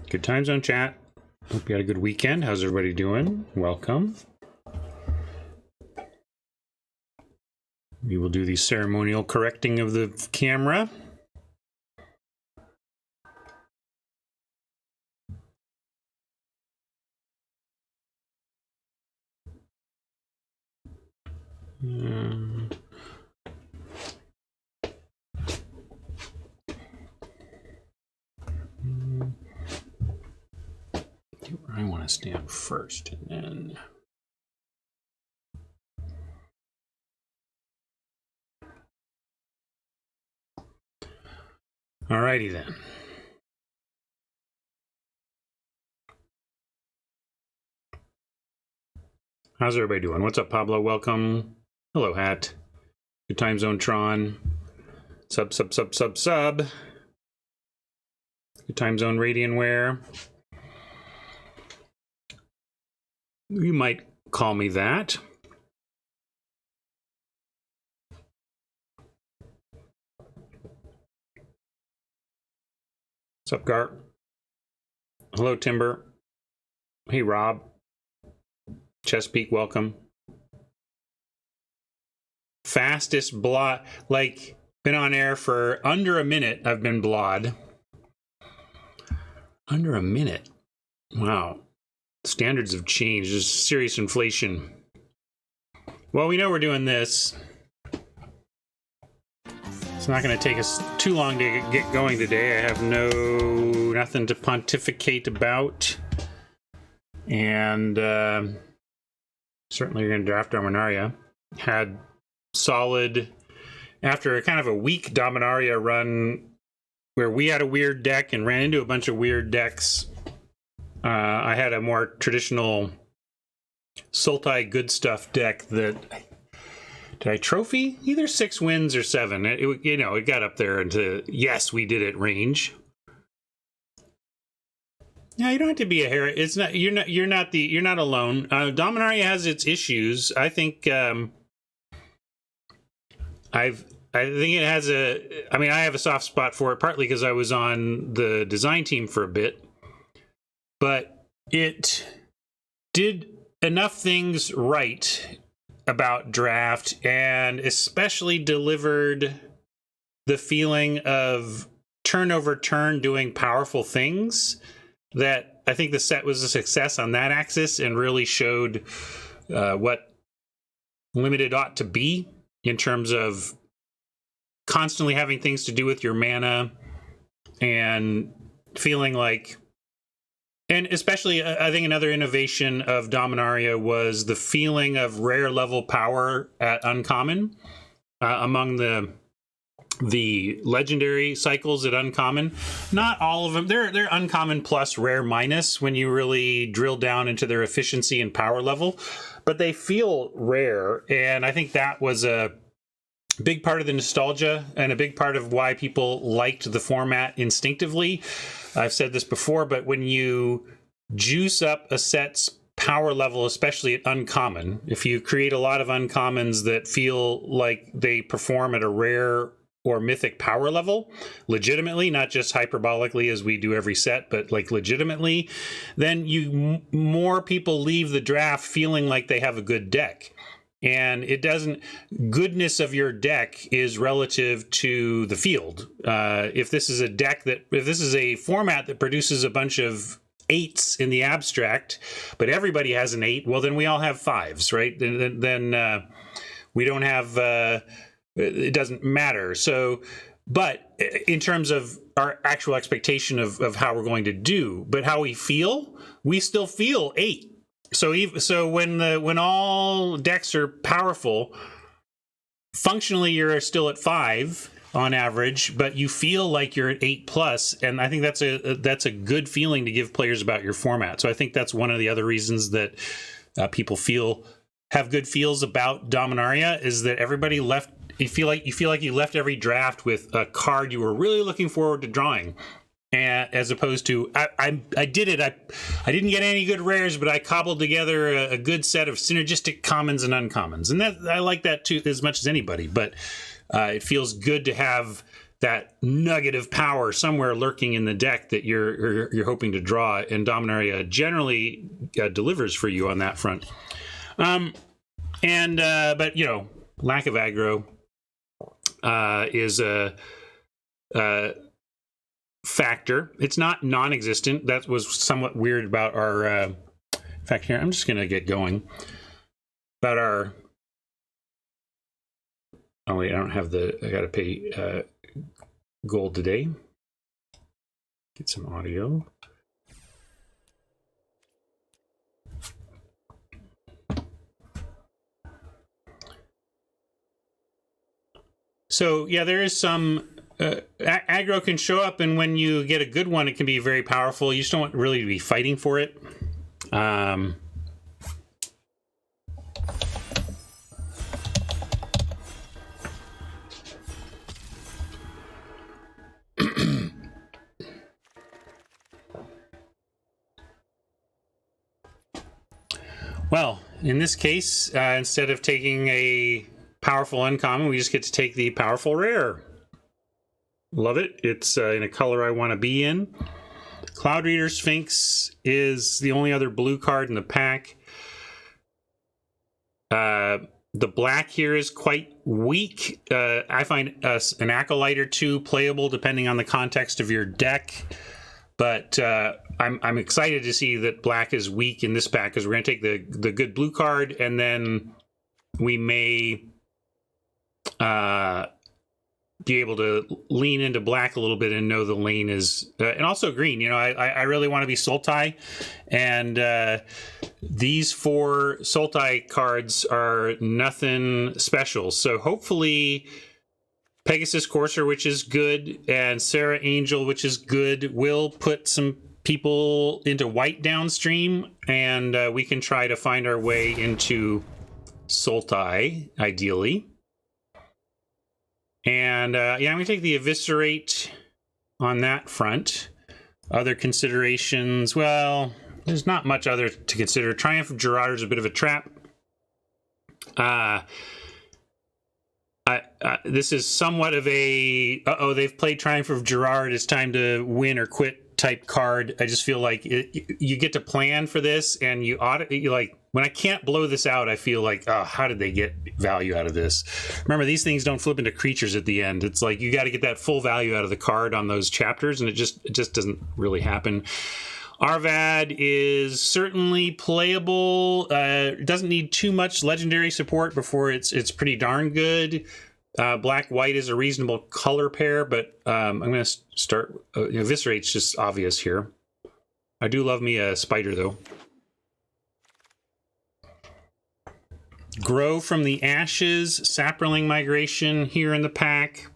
Good time zone chat. Hope you had a good weekend. How's everybody doing? Welcome. We will do the ceremonial correcting of the camera. I want to stand first and then... Alrighty then. How's everybody doing? What's up, Pablo? Welcome. Hello, Hat. Good time zone, Tron. Sub. Good time zone, Radianware. You might call me that. What's up, Gart? Hello, Timber. Hey, Rob. Chesapeake, welcome. Fastest blot, like, been on air for under a minute. I've been blawed. Under a minute. Wow. Standards have changed. There's serious inflation. Well, we know we're doing this. It's not going to take us too long to get going today. I have nothing to pontificate about. And certainly you're going to draft Dominaria. Had solid, after a kind of a weak Dominaria run where we had a weird deck and ran into a bunch of weird decks. I had a more traditional Sultai good stuff deck that... Did I trophy? Either 6 wins or 7. It got up there into yes, we did it range. Yeah, you don't have to be a hero. It's not. You're not alone. Dominaria has its issues. I think. I think it has a. I mean, I have a soft spot for it, partly because I was on the design team for a bit, but it did enough things right about draft, and especially delivered the feeling of turn over turn doing powerful things, that I think the set was a success on that axis and really showed what limited ought to be in terms of constantly having things to do with your mana and feeling like... And especially, I think another innovation of Dominaria was the feeling of rare level power at uncommon among the legendary cycles at uncommon. Not all of them. They're uncommon plus rare minus when you really drill down into their efficiency and power level, but they feel rare. And I think that was a big part of the nostalgia and a big part of why people liked the format instinctively. I've said this before, but when you juice up a set's power level, especially at uncommon, if you create a lot of uncommons that feel like they perform at a rare or mythic power level, legitimately, not just hyperbolically as we do every set, but like legitimately, then more people leave the draft feeling like they have a good deck. And it doesn't... Goodness of your deck is relative to the field. If this is a format that produces a bunch of 8s in the abstract, but everybody has an 8, well, then we all have 5s, right? Then we don't have... it doesn't matter. So, but in terms of our actual expectation of how we're going to do, but how we feel, we still feel 8. So when all decks are powerful, functionally you're still at 5 on average, but you feel like you're at 8+, and I think that's a good feeling to give players about your format. So I think that's one of the other reasons that people have good feels about Dominaria, is that everybody left. You feel like you left every draft with a card you were really looking forward to drawing. And as opposed to, I did it. I didn't get any good rares, but I cobbled together a good set of synergistic commons and uncommons, and that I like that too as much as anybody. But it feels good to have that nugget of power somewhere lurking in the deck that you're hoping to draw, and Dominaria generally delivers for you on that front. But you know, lack of aggro is a factor. It's not non-existent. That was somewhat weird about our in fact, here I'm just gonna get going about our oh wait, I don't have the I gotta pay gold today. Get some audio. So yeah, there is some aggro can show up, and when you get a good one, it can be very powerful. You just don't want really to be fighting for it. Well, in this case, instead of taking a powerful uncommon, we just get to take the powerful rare. Love it. It's in a color I want to be in. Cloud Reader Sphinx is the only other blue card in the pack. The black here is quite weak. I find an Acolyte or two playable depending on the context of your deck. But I'm excited to see that black is weak in this pack, because we're going to take the good blue card, and then we may be able to lean into black a little bit and know the lane is... and also green. You know, I really want to be Sultai, and these 4 Sultai cards are nothing special. So hopefully... Pegasus Courser, which is good, and Sarah Angel, which is good, will put some people into white downstream, and we can try to find our way into Sultai, ideally. And yeah, I'm going to take the Eviscerate on that front. Other considerations, well, there's not much other to consider. Triumph of Gerard is a bit of a trap. This is somewhat of a they've played Triumph of Gerard, it's time to win or quit type card. I just feel like you get to plan for this, and you like, when I can't blow this out, I feel like, oh, how did they get value out of this? Remember, these things don't flip into creatures at the end. It's like you got to get that full value out of the card on those chapters, and it just doesn't really happen. Arvad is certainly playable. It doesn't need too much legendary support before it's pretty darn good. Black-white is a reasonable color pair, but I'm going to start... Eviscerate's just obvious here. I do love me a spider, though. Grow from the Ashes, Saproling Migration here in the pack.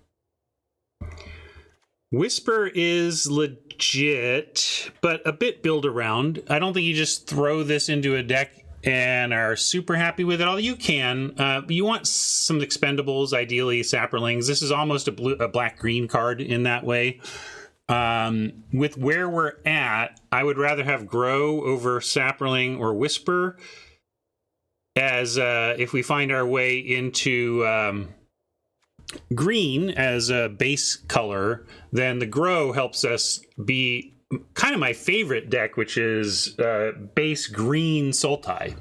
Whisper is legit, but a bit build around. I don't think you just throw this into a deck and are super happy with it. All you can, you want some expendables, ideally Saprolings. This is almost a black-green card in that way. With where we're at, I would rather have Grow over Saproling or Whisper, as if we find our way into green as a base color, then the Grow helps us be kind of my favorite deck, which is base green Sultai.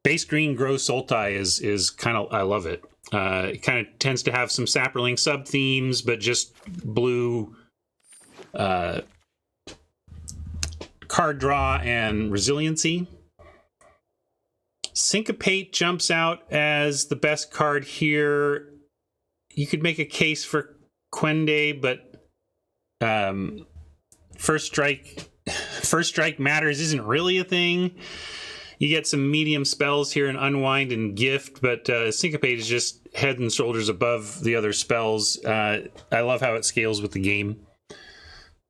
Base green Grow Sultai is kind of, I love it. It kind of tends to have some Saproling sub themes, but just blue card draw and resiliency. Syncopate jumps out as the best card here. You could make a case for Quende, but First Strike Matters isn't really a thing. You get some medium spells here in Unwind and Gift, but Syncopate is just head and shoulders above the other spells. I love how it scales with the game.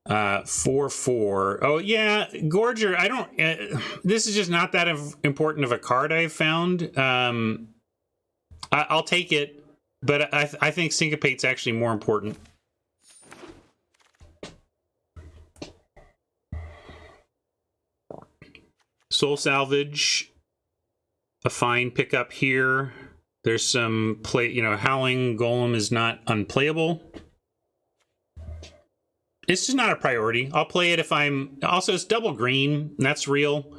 4/4. Oh yeah, Gorger. I don't. This is just not that important of a card I've found. I'll take it, but I think Syncopate's actually more important. Soul Salvage, a fine pickup here. There's some play. You know, Howling Golem is not unplayable. it's just not a priority. I'll play it if I'm... Also, it's double green. That's real.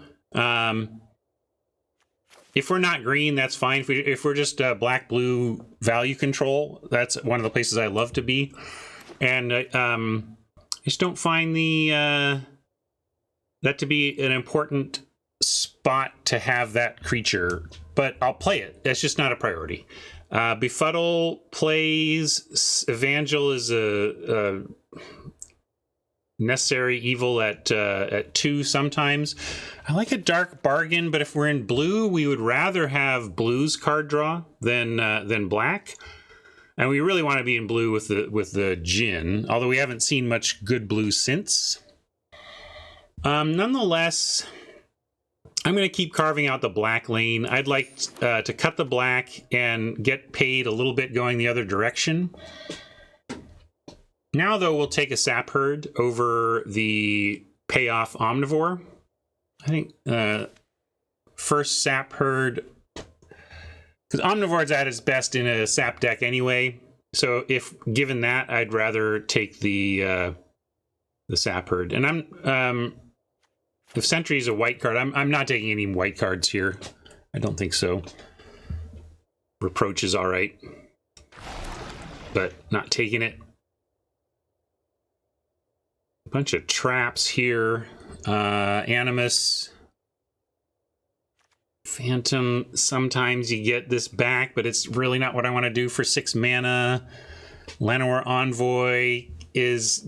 If we're not green, that's fine. If we're just black-blue value control, that's one of the places I love to be. And I just don't find that to be an important spot to have that creature. But I'll play it. That's just not a priority. Befuddle plays. Evangel is a necessary evil at 2 sometimes. I like a dark bargain, but if we're in blue, we would rather have blue's card draw than black. And we really want to be in blue with the Djinn, although we haven't seen much good blue since. Nonetheless, I'm going to keep carving out the black lane. I'd like to cut the black and get paid a little bit going the other direction. Now, though, we'll take a Sap Herd over the payoff Omnivore. I think first Sap Herd, because Omnivore's at its best in a Sap deck anyway. So if given that, I'd rather take the Sap Herd. And if Sentry is a white card, I'm not taking any white cards here. I don't think so. Reproach is all right, but not taking it. Bunch of traps here. Animus. Phantom. Sometimes you get this back, but it's really not what I want to do for 6 mana. Llanowar Envoy is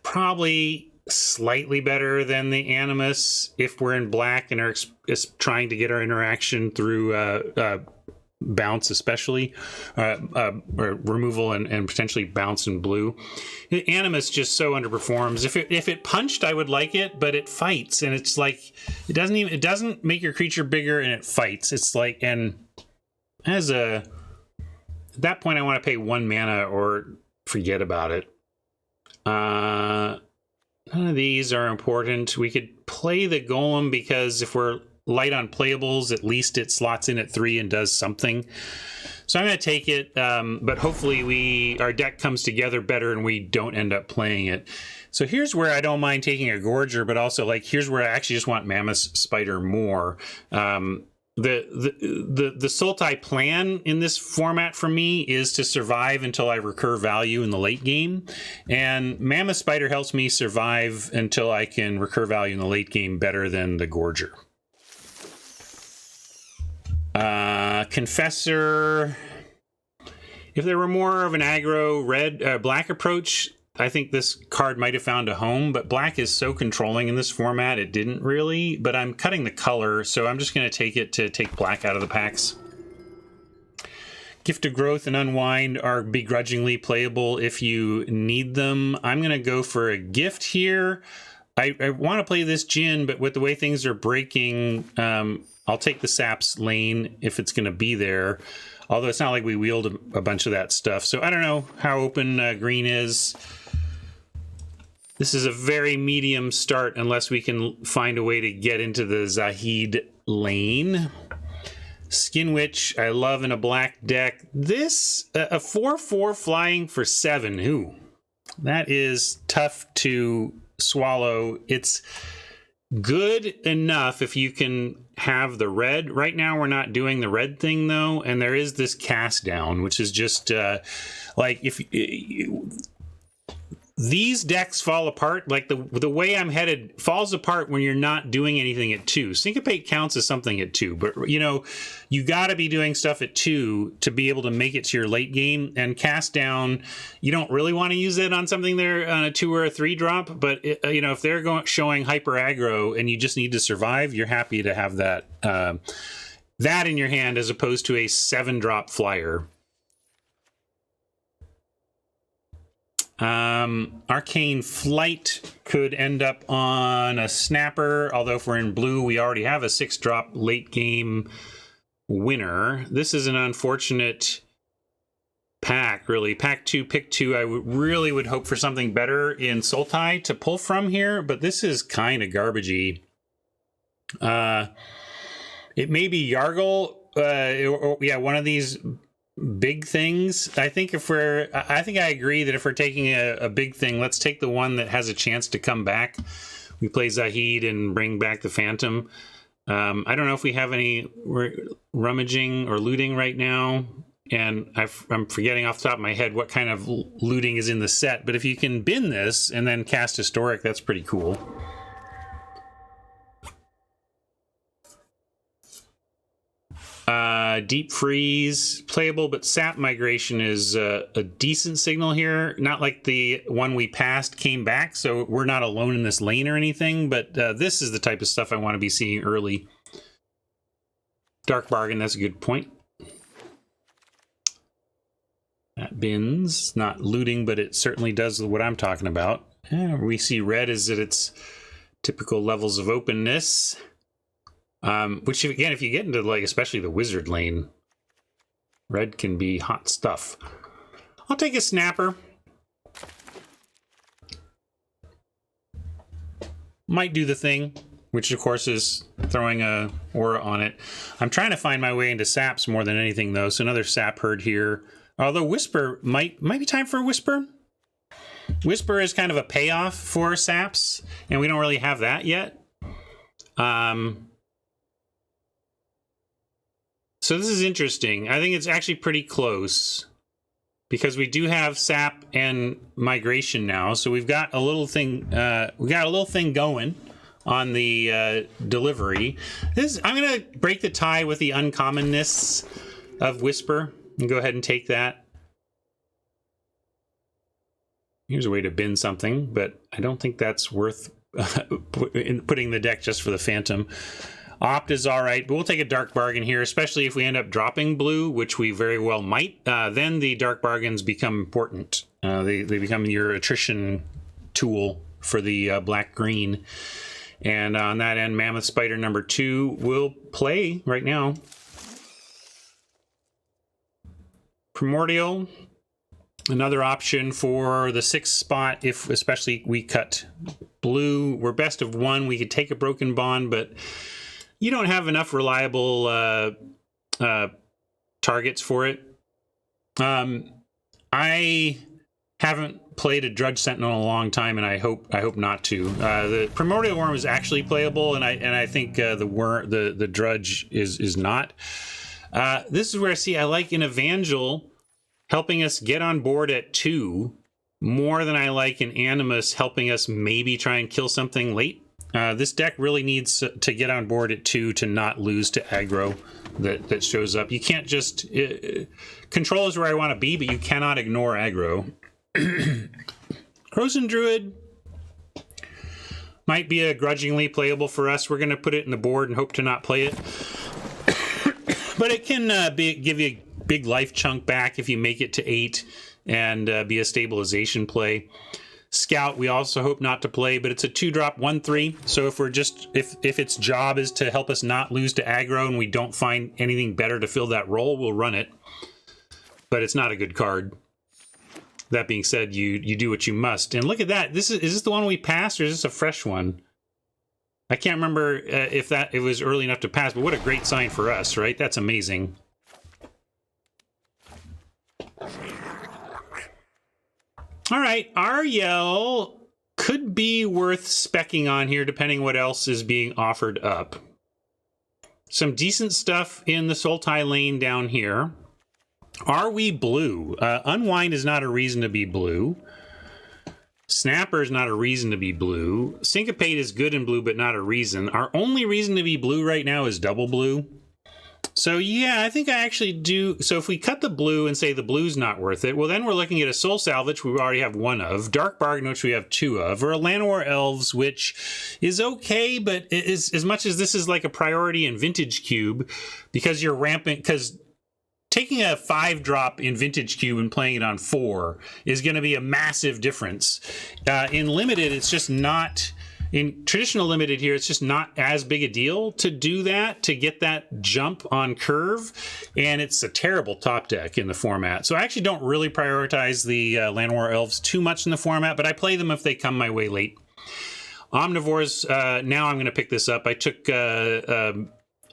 probably slightly better than the Animus if we're in black and are trying to get our interaction through bounce, especially or removal and potentially bounce in blue. Animus just so underperforms. If it punched, I would like it, but it fights, and it's like it doesn't make your creature bigger, and it fights. It's like, and at that point I want to pay 1 mana or forget about it. None of these are important. We could play the Golem because if we're light on playables, at least it slots in at 3 and does something. So I'm going to take it, but hopefully our deck comes together better and we don't end up playing it. So here's where I don't mind taking a Gorger, but also like here's where I actually just want Mammoth Spider more. The Sultai plan in this format for me is to survive until I recur value in the late game, and Mammoth Spider helps me survive until I can recur value in the late game better than the Gorger. Confessor. If there were more of an aggro black approach, I think this card might have found a home, but black is so controlling in this format, it didn't really. But I'm cutting the color, so I'm just going to take black out of the packs. Gift of Growth and Unwind are begrudgingly playable if you need them. I'm going to go for a gift here. I want to play this Djinn, but with the way things are breaking, I'll take the Sap's lane if it's going to be there. Although it's not like we wield a bunch of that stuff. So I don't know how open green is. This is a very medium start unless we can find a way to get into the Zahid lane. Skin Witch, I love in a black deck. This, a 4/4 flying for 7. Ooh, that is tough to swallow. It's good enough if you can have the red. Right now we're not doing the red thing though, and there is this cast down, which is just like if these decks fall apart, like the way I'm headed falls apart when you're not doing anything at 2. Syncopate counts as something at 2, but you know, you got to be doing stuff at 2 to be able to make it to your late game. And cast down, you don't really want to use it on something there on a 2 or a 3 drop, but you know, if they're showing hyper aggro and you just need to survive, you're happy to have that that in your hand as opposed to a 7-drop flyer. Arcane Flight could end up on a Snapper, although if we're in blue, we already have a 6-drop late game winner. This is an unfortunate pack, really. Pack 2, pick 2. I really would hope for something better in Sultai to pull from here, but this is kind of garbagey. It may be Yargle. Yeah, one of these big things. I think I agree that if we're taking a big thing, let's take the one that has a chance to come back. We play Zahid and bring back the Phantom. I don't know if we have any rummaging or looting right now, and I'm forgetting off the top of my head what kind of looting is in the set, but if you can bin this and then cast Historic, that's pretty cool. Deep Freeze, playable, but Sap Migration is a decent signal here. Not like the one we passed came back, so we're not alone in this lane or anything, but this is the type of stuff I want to be seeing early. Dark Bargain, that's a good point. That bins, not looting, but it certainly does what I'm talking about. We see red is at its typical levels of openness. Which, again, if you get into, like, especially the wizard lane, red can be hot stuff. I'll take a snapper. Might do the thing, which, of course, is throwing a aura on it. I'm trying to find my way into saps more than anything, though, so another sap herd here. Although Whisper might be time for a Whisper. Whisper is kind of a payoff for saps, and we don't really have that yet. So this is interesting. I think it's actually pretty close because we do have sap and migration now. So we've got a little thing. Going on the delivery. I'm gonna break the tie with the uncommonness of Whisper and go ahead and take that. Here's a way to bin something, but I don't think that's worth putting the deck just for the Phantom. Opt is all right, but we'll take a Dark Bargain here, especially if we end up dropping blue, which we very well might. Then the Dark Bargains become important. They become your attrition tool for the black-green. And on that end, Mammoth Spider number 2 will play right now. Primordial, another option for the 6th spot, if especially we cut blue. We're best of 1. We could take a Broken Bond, but you don't have enough reliable targets for it. I haven't played a Drudge Sentinel in a long time, and I hope not to. The Primordial Worm is actually playable, and I think the Drudge is not. This is where I like an Evangel helping us get on board at 2 more than I like an Animus helping us maybe try and kill something late. This deck really needs to get on board at 2 to not lose to aggro that shows up. You can't just... control is where I want to be, but you cannot ignore aggro. Frozen Druid might be a grudgingly playable for us. We're going to put it in the board and hope to not play it. But it can give you a big life chunk back if you make it to 8 and be a stabilization play. Scout, we also hope not to play, but it's a 2-drop 1/3. So if we're if its job is to help us not lose to aggro and we don't find anything better to fill that role, we'll run it. But it's not a good card. That being said, you do what you must. And look at that. Is this the one we passed, or is this a fresh one? I can't remember if it was early enough to pass, but what a great sign for us, right? That's amazing. All right, Ariel could be worth speccing on here, depending what else is being offered up. Some decent stuff in the Sultai lane down here. Are we blue? Unwind is not a reason to be blue. Snapper is not a reason to be blue. Syncopate is good in blue, but not a reason. Our only reason to be blue right now is double blue. So yeah, I think I actually do. So if we cut the blue and say the blue's not worth it, well then we're looking at a Soul Salvage, we already have 1 of, Dark Bargain, which we have 2 of, or a Llanowar Elves, which is okay, but it is, as much as this is like a priority in Vintage Cube, because you're rampant, because taking a 5-drop in Vintage Cube and playing it on 4 is going to be a massive difference. In Limited, it's just not... In traditional Limited here, it's just not as big a deal to do that, to get that jump on curve, and it's a terrible top deck in the format. So I actually don't really prioritize the Llanowar Elves too much in the format, but I play them if they come my way late. Omnivores, now I'm going to pick this up. I took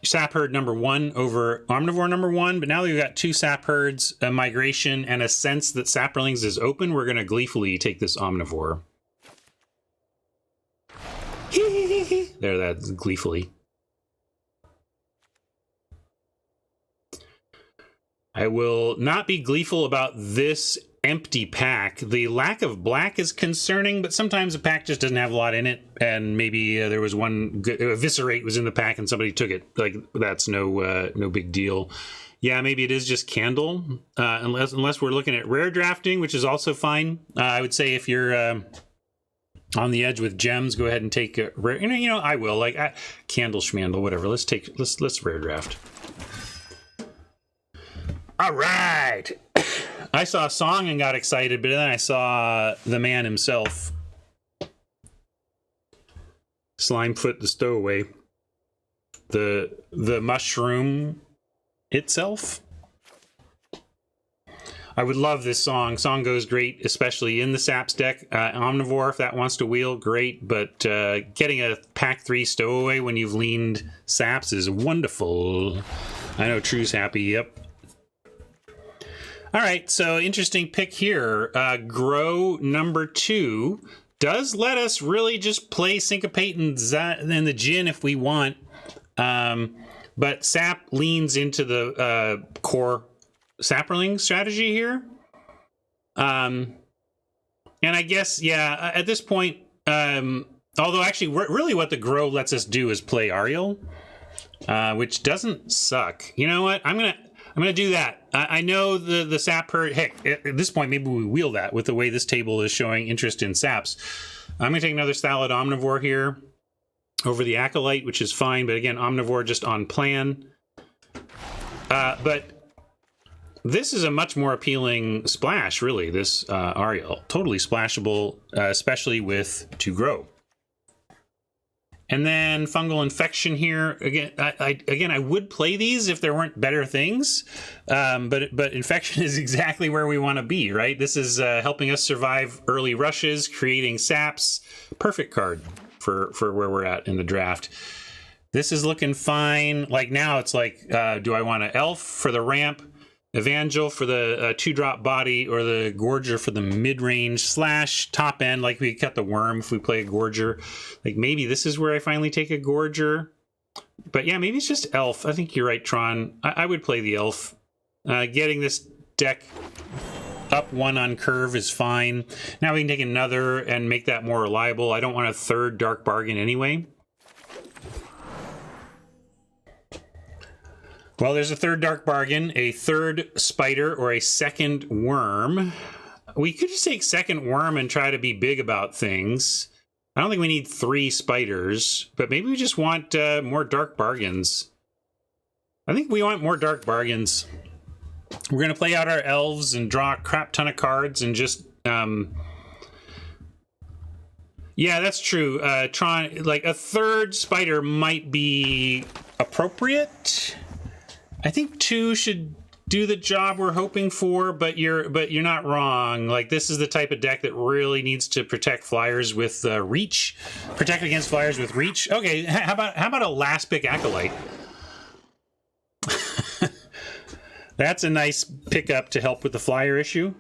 sap herd number 1 over omnivore number 1, but now that we've got 2 sap herds, a migration, and a sense that saplings is open, we're going to gleefully take this omnivore. There, that's gleefully. I will not be gleeful about this empty pack. The lack of black is concerning, but sometimes a pack just doesn't have a lot in it, and maybe there was one eviscerate was in the pack and somebody took it. Like, that's no big deal. Yeah, maybe it is just candle, unless we're looking at rare drafting, which is also fine. I would say if you're on the edge with gems, go ahead and take a rare. You know, I will candle schmandle, whatever. Let's rare draft. All right. I saw a song and got excited, but then I saw the man himself. Slimefoot the Stowaway. The mushroom itself. I would love this song. Song goes great, especially in the Saps deck. Omnivore, if that wants to wheel, great. But getting a pack 3 Stowaway when you've leaned Saps is wonderful. I know True's happy, yep. All right, so interesting pick here. Grow number 2 does let us really just play Syncopate and the Djinn if we want. But Sap leans into the core Saproling strategy here. And I guess, yeah, at this point, although actually really what the Grow lets us do is play Ariel, which doesn't suck. You know what? I'm gonna do that. I know the sap herd. Heck, at this point, maybe we wheel that with the way this table is showing interest in saps. I'm gonna take another Stallid Omnivore here over the Acolyte, which is fine. But again, Omnivore just on plan. But this is a much more appealing splash, really. This Ariel, totally splashable, especially with 2 Grow. And then Fungal Infection here. Again, I would play these if there weren't better things, but Infection is exactly where we want to be, right? This is helping us survive early rushes, creating saps. Perfect card for where we're at in the draft. This is looking fine. Like now it's like, do I want an Elf for the ramp, Evangel for the 2-drop body, or the Gorger for the mid-range / top end? Like we cut the Worm if we play a Gorger. Like maybe this is where I finally take a Gorger. But yeah, maybe it's just Elf. I think you're right, Tron. I would play the Elf. Getting this deck up 1 on curve is fine. Now we can take another and make that more reliable. I don't want a 3rd Dark Bargain anyway. Well, there's a 3rd Dark Bargain, a 3rd Spider, or a 2nd Worm. We could just take 2nd Worm and try to be big about things. I don't think we need 3 Spiders, but maybe we just want more Dark Bargains. I think we want more Dark Bargains. We're going to play out our Elves and draw a crap ton of cards and just... Yeah, that's true. Tron, like a 3rd Spider might be appropriate. I think 2 should do the job we're hoping for, but you're not wrong. Like this is the type of deck that really needs to protect flyers with reach, protect against flyers with reach. Okay, how about a last pick Acolyte? That's a nice pickup to help with the flyer issue.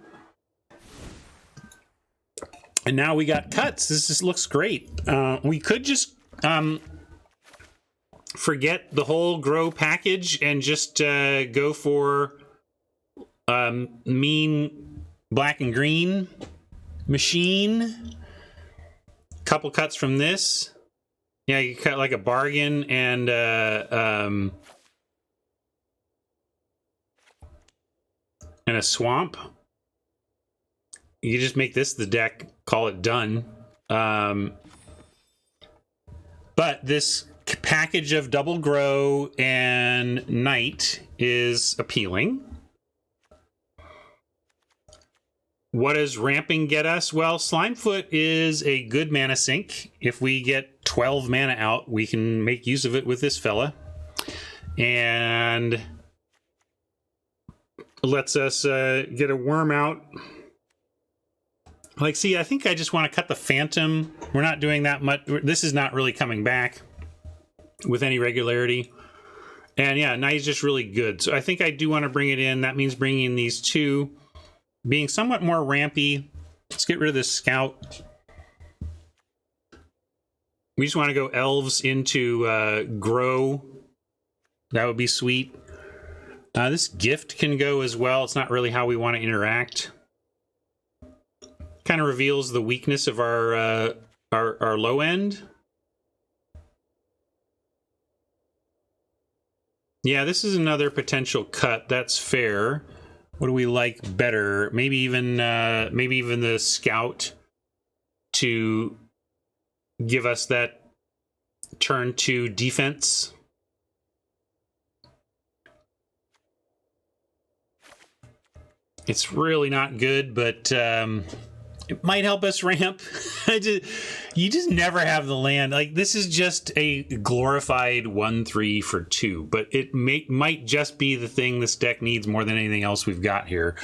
And now we got cuts. This just looks great. We could just forget the whole Grow package and just go for mean black and green machine. Couple cuts from this. Yeah, you cut like a bargain and a swamp. You just make this the deck, call it done. But this package of double Grow and Night is appealing. What does ramping get us? Well, Slimefoot is a good mana sink. If we get 12 mana out, we can make use of it with this fella. And lets us get a Worm out. Like, see, I think I just want to cut the Phantom. We're not doing that much. This is not really coming back with any regularity. And yeah, now he's just really good. So I think I do want to bring it in. That means bringing in these two, being somewhat more rampy. Let's get rid of this scout. We just want to go elves into grow. That would be sweet. This gift can go as well. It's not really how we want to interact. Kind of reveals the weakness of our low end. Yeah, this is another potential cut. That's fair. What do we like better? Maybe even the scout to give us that turn 2 defense. It's really not good, but it might help us ramp. You just never have the land. Like, this is just a glorified 1/3 for 2, but it might just be the thing this deck needs more than anything else we've got here.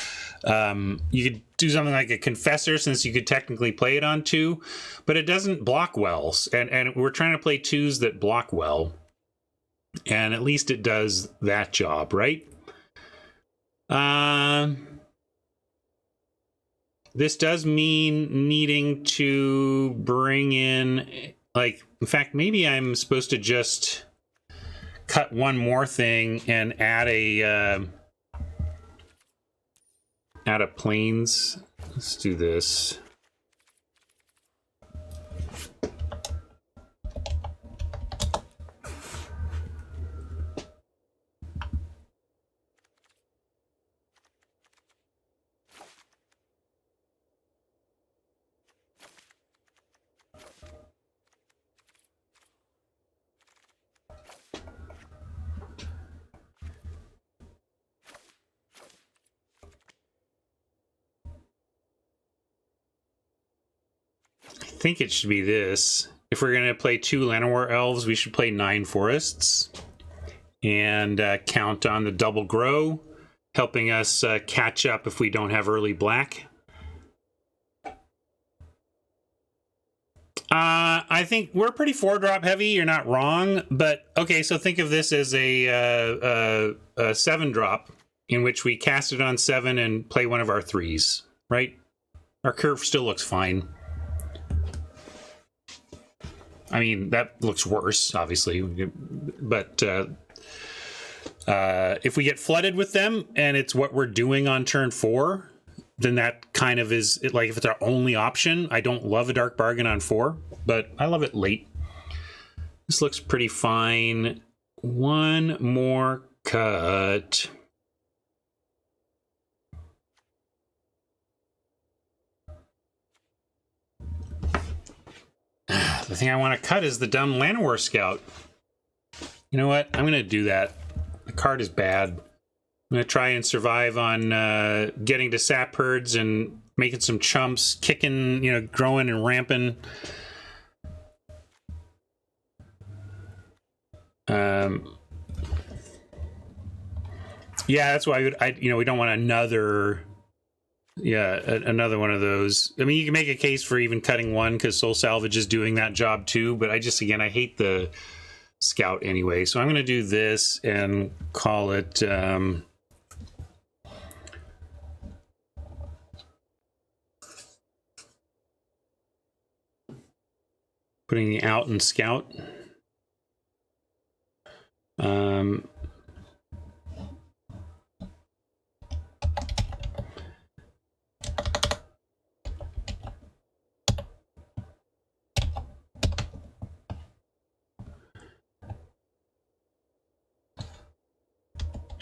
You could do something like a Confessor, since you could technically play it on 2, but it doesn't block well. And we're trying to play 2s that block well. And at least it does that job, right? This does mean needing to bring in, like, in fact, maybe I'm supposed to just cut one more thing and add a plains. Let's do this. I think it should be this. If we're going to play 2 Llanowar Elves, we should play 9 Forests and count on the double grow, helping us catch up if we don't have early black. I think we're pretty 4-drop heavy. You're not wrong, but okay. So think of this as a 7-drop in which we cast it on 7 and play one of our 3s. Right? Our curve still looks fine. I mean, that looks worse, obviously, but if we get flooded with them and it's what we're doing on turn 4, then that kind of is, like, if it's our only option. I don't love a Dark Bargain on 4, but I love it late. This looks pretty fine. One more cut. The thing I want to cut is the dumb Llanowar Scout. You know what? I'm going to do that. The card is bad. I'm going to try and survive on getting to sap herds and making some chumps, kicking, growing and ramping. Yeah, that's why we don't want another... Yeah, another one of those. I mean, you can make a case for even cutting one because Soul Salvage is doing that job too, but I hate the scout anyway. So I'm going to do this and call it putting the out and scout.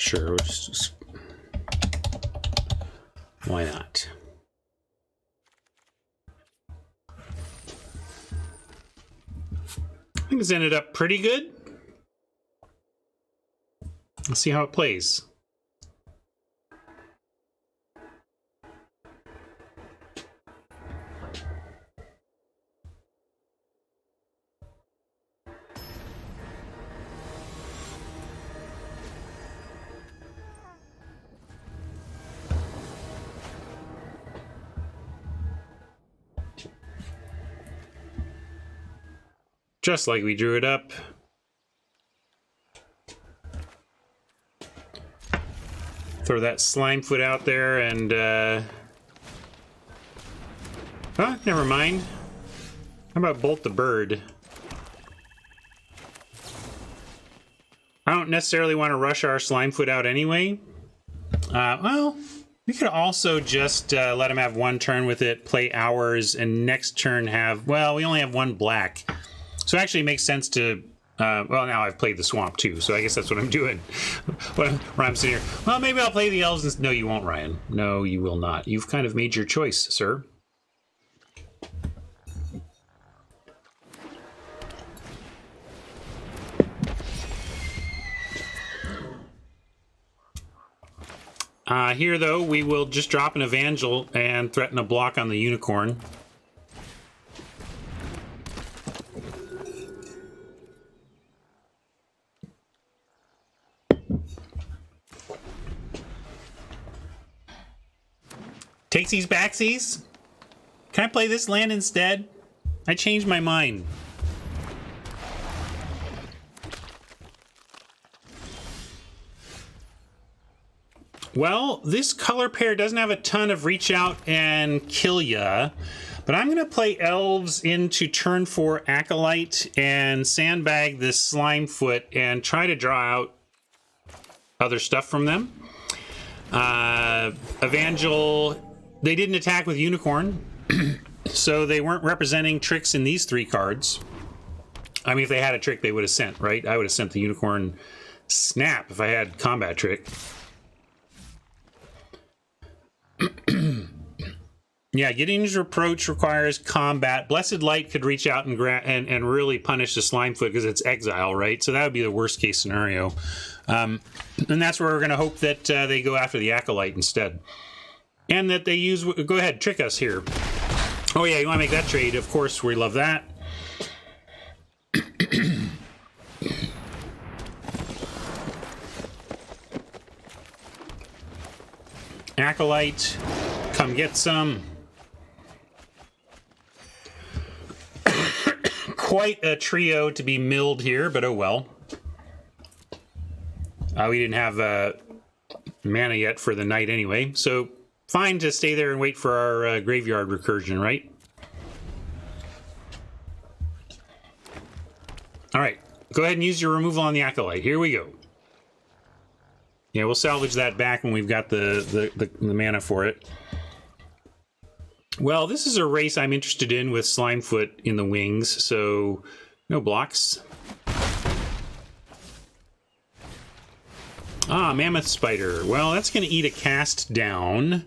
Sure, we'll just why not? I think this ended up pretty good. Let's see how it plays. Just like we drew it up. Throw that Slimefoot out there and... oh, never mind. How about Bolt the Bird? I don't necessarily want to rush our Slimefoot out anyway. Well, we could also just let him have one turn with it, play ours, and next turn have... Well, we only have one black. So it actually makes sense to... well, now I've played the swamp too, so I guess that's what I'm doing. When I'm sitting here. Well, maybe I'll play the elves. And... No, you won't, Ryan. No, you will not. You've kind of made your choice, sir. Here, though, we will just drop an Evangel and threaten a block on the Unicorn. Takesies backsies? Can I play this land instead? I changed my mind. Well, this color pair doesn't have a ton of reach out and kill ya, but I'm going to play elves into turn 4 Acolyte and sandbag this Slimefoot and try to draw out other stuff from them. Evangel, they didn't attack with Unicorn, so they weren't representing tricks in these 3 cards. I mean, if they had a trick, they would have sent, right? I would have sent the Unicorn Snap if I had combat trick. Yeah, Gideon's Reproach requires combat. Blessed Light could reach out and really punish the Slimefoot because it's exile, right? So that would be the worst case scenario. And that's where we're going to hope that they go after the Acolyte instead. And that they use... Go ahead, trick us here. Oh yeah, you want to make that trade? Of course, we love that. Acolyte, come get some. Quite a trio to be milled here, but oh well. We didn't have mana yet for the night anyway, so fine to stay there and wait for our graveyard recursion, right? All right, go ahead and use your removal on the Acolyte. Here we go. Yeah, we'll salvage that back when we've got the mana for it. Well, this is a race I'm interested in with Slimefoot in the wings, so no blocks. Ah, Mammoth Spider. Well, that's going to eat a cast down.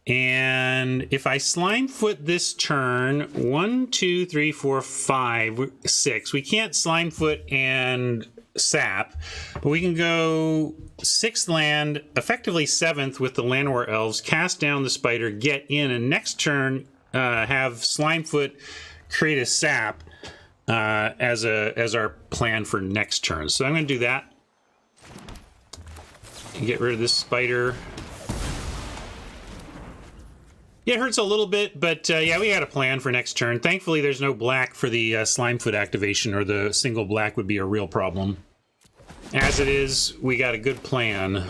And if I Slimefoot this turn, 1, 2, 3, 4, 5, 6. We can't Slimefoot and sap, but we can go 6th land, effectively 7th with the Llanowar Elves, cast down the spider, get in, and next turn have Slimefoot create a sap as our plan for next turn. So I'm going to do that. Get rid of this spider. Yeah, it hurts a little bit, but yeah, we had a plan for next turn. Thankfully, there's no black for the Slimefoot activation, or the single black would be a real problem. As it is, we got a good plan.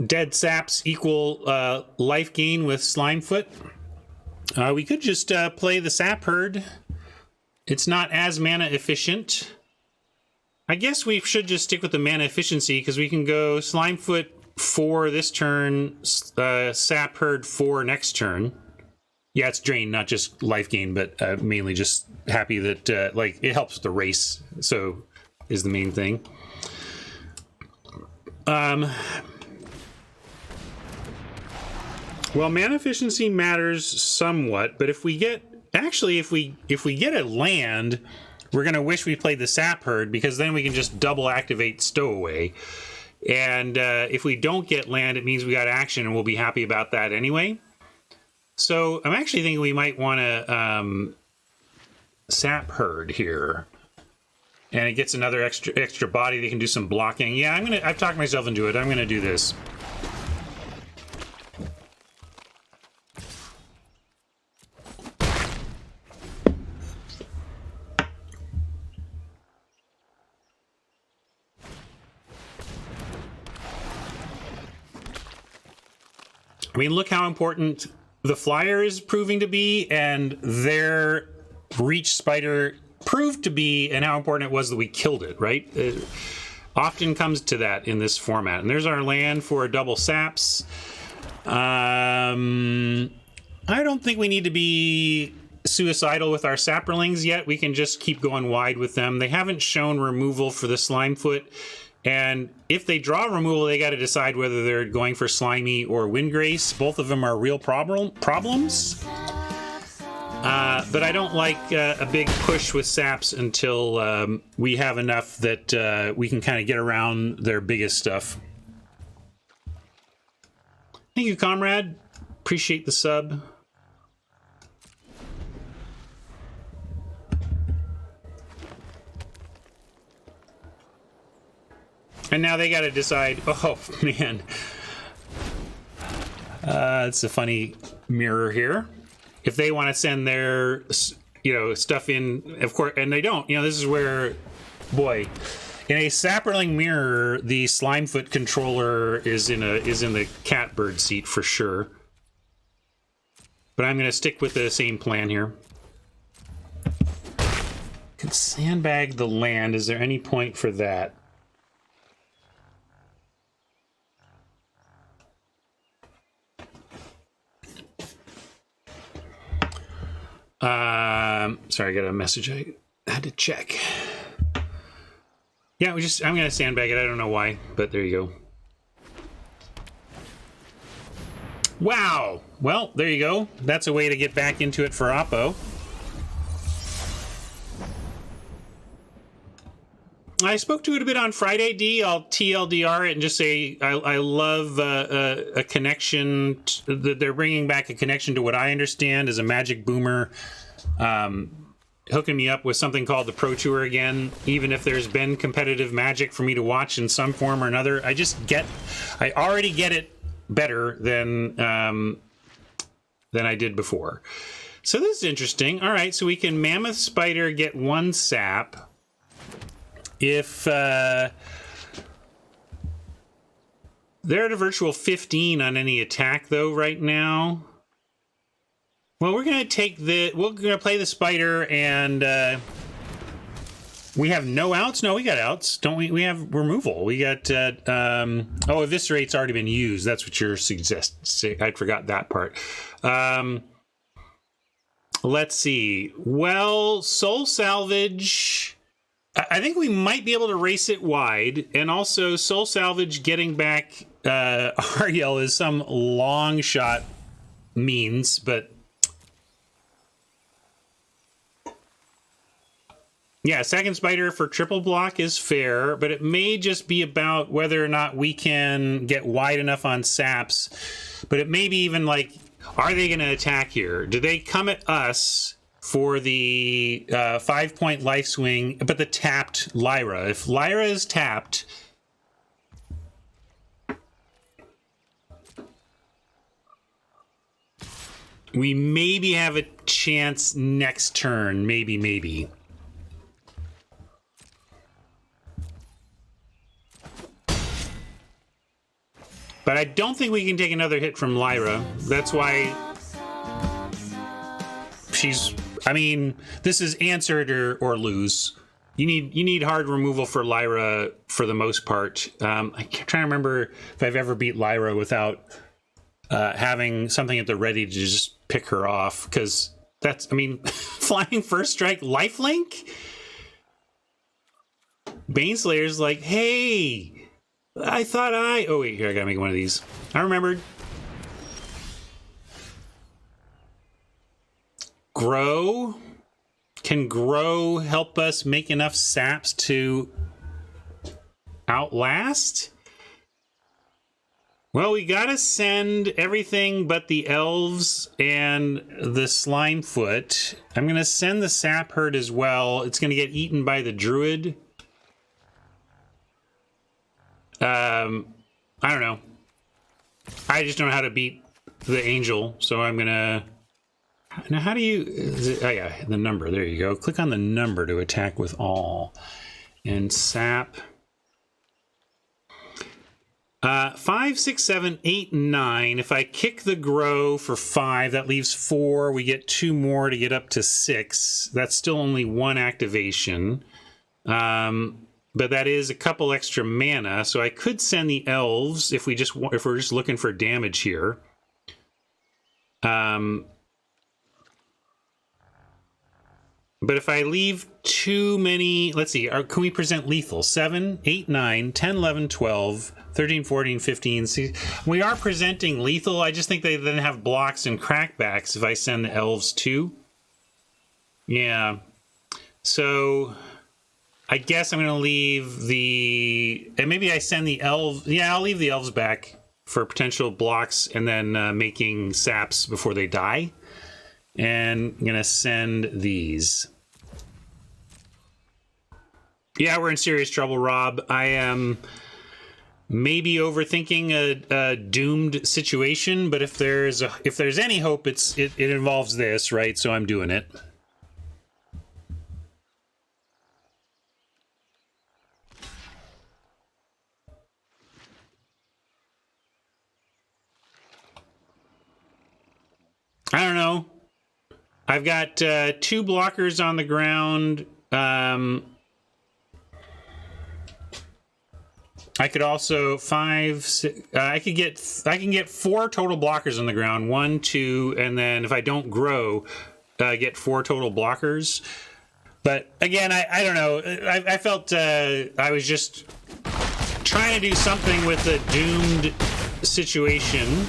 Dead saps equal life gain with Slimefoot. We could just play the Sap Herd. It's not as mana efficient. I guess we should just stick with the mana efficiency because we can go Slimefoot 4 this turn, Sap Herd 4 next turn. Yeah, it's drain, not just life gain, but mainly just happy that like it helps with the race. So is the main thing. Well, mana efficiency matters somewhat, but if we get if we get a land, we're gonna wish we played the Sap Herd because then we can just double activate Stowaway. And if we don't get land, it means we got action, and we'll be happy about that anyway. So I'm actually thinking we might want to Sap Herd here And it gets another extra body that can do some blocking. Yeah, I've talked myself into it. I'm gonna do this. I mean, look how important the flyer is proving to be, and their reach spider proved to be, and how important it was that we killed it, right? It often comes to that in this format. And there's our land for a double saps. I don't think we need to be suicidal with our sapperlings yet. We can just keep going wide with them. They haven't shown removal for the Slimefoot. And if they draw removal, they got to decide whether they're going for Slimy or Windgrace. Both of them are real problems. But I don't like a big push with saps until we have enough that we can kind of get around their biggest stuff. Thank you, comrade. Appreciate the sub. And now they got to decide, oh, man. It's a funny mirror here. If they want to send their, stuff in, of course, and they don't. This is where, boy, in a sapperling mirror, the Slimefoot controller is in the catbird seat for sure. But I'm going to stick with the same plan here. Can sandbag the land. Is there any point for that? Sorry, I got a message I had to check. Yeah, I'm gonna sandbag it. I don't know why, but there you go. Wow. Well, there you go. That's a way to get back into it for Oppo. I spoke to it a bit on Friday, D. I'll TLDR it and just say I love a connection. That they're bringing back a connection to what I understand as a Magic Boomer, hooking me up with something called the Pro Tour again. Even if there's been competitive Magic for me to watch in some form or another, I already get it better than I did before. So this is interesting. All right, so we can Mammoth Spider get one sap. If they're at a virtual 15 on any attack, though, right now. Well, we're going to play the spider, and we have no outs? No, we got outs. Don't we? We have removal. We got, Eviscerate's already been used. That's what you're suggesting. I forgot that part. Let's see. Well, Soul Salvage... I think we might be able to race it wide, and also Soul Salvage getting back Ariel is some long shot means, but yeah, second spider for triple block is fair, but it may just be about whether or not we can get wide enough on saps, but it may be even like, are they going to attack here? Do they come at us for the 5-point life swing, but the tapped Lyra? If Lyra is tapped, we maybe have a chance next turn. Maybe. But I don't think we can take another hit from Lyra. That's why this is answered or lose. You need hard removal for Lyra for the most part. I'm trying to remember if I've ever beat Lyra without having something at the ready to just pick her off, because that's, flying first strike lifelink? Baneslayer's like, hey, oh wait, here, I gotta make one of these. I remembered. Grow? Can Grow help us make enough saps to outlast? Well, we gotta send everything but the elves and the Slimefoot. I'm gonna send the sap herd as well. It's gonna get eaten by the druid. I don't know. I just don't know how to beat the angel, so I'm gonna... Now, how do you... oh, yeah, the number. There you go. Click on the number to attack with all. And sap. 5, 6, 7, 8, 9. If I kick the grow for 5, that leaves 4. We get 2 more to get up to 6. That's still only 1 activation. But that is a couple extra mana, so I could send the elves if we're just looking for damage here. But if I leave too many, let's see, can we present lethal? 7, 8, 9, 10, 11, 12, 13, 14, 15. See, we are presenting lethal. I just think they then have blocks and crackbacks if I send the elves too. Yeah. So I guess I'm going to leave the... And maybe I send the elves... Yeah, I'll leave the elves back for potential blocks and then making saps before they die. And I'm going to send these. Yeah, we're in serious trouble, Rob. I am maybe overthinking a doomed situation, but if there's any hope, it involves this, right? So I'm doing it. I don't know. I've got 2 blockers on the ground. I could also 5, 6, I can get 4 total blockers on the ground. 1, 2, and then if I don't grow, get 4 total blockers. But again, I don't know. I felt I was just trying to do something with a doomed situation.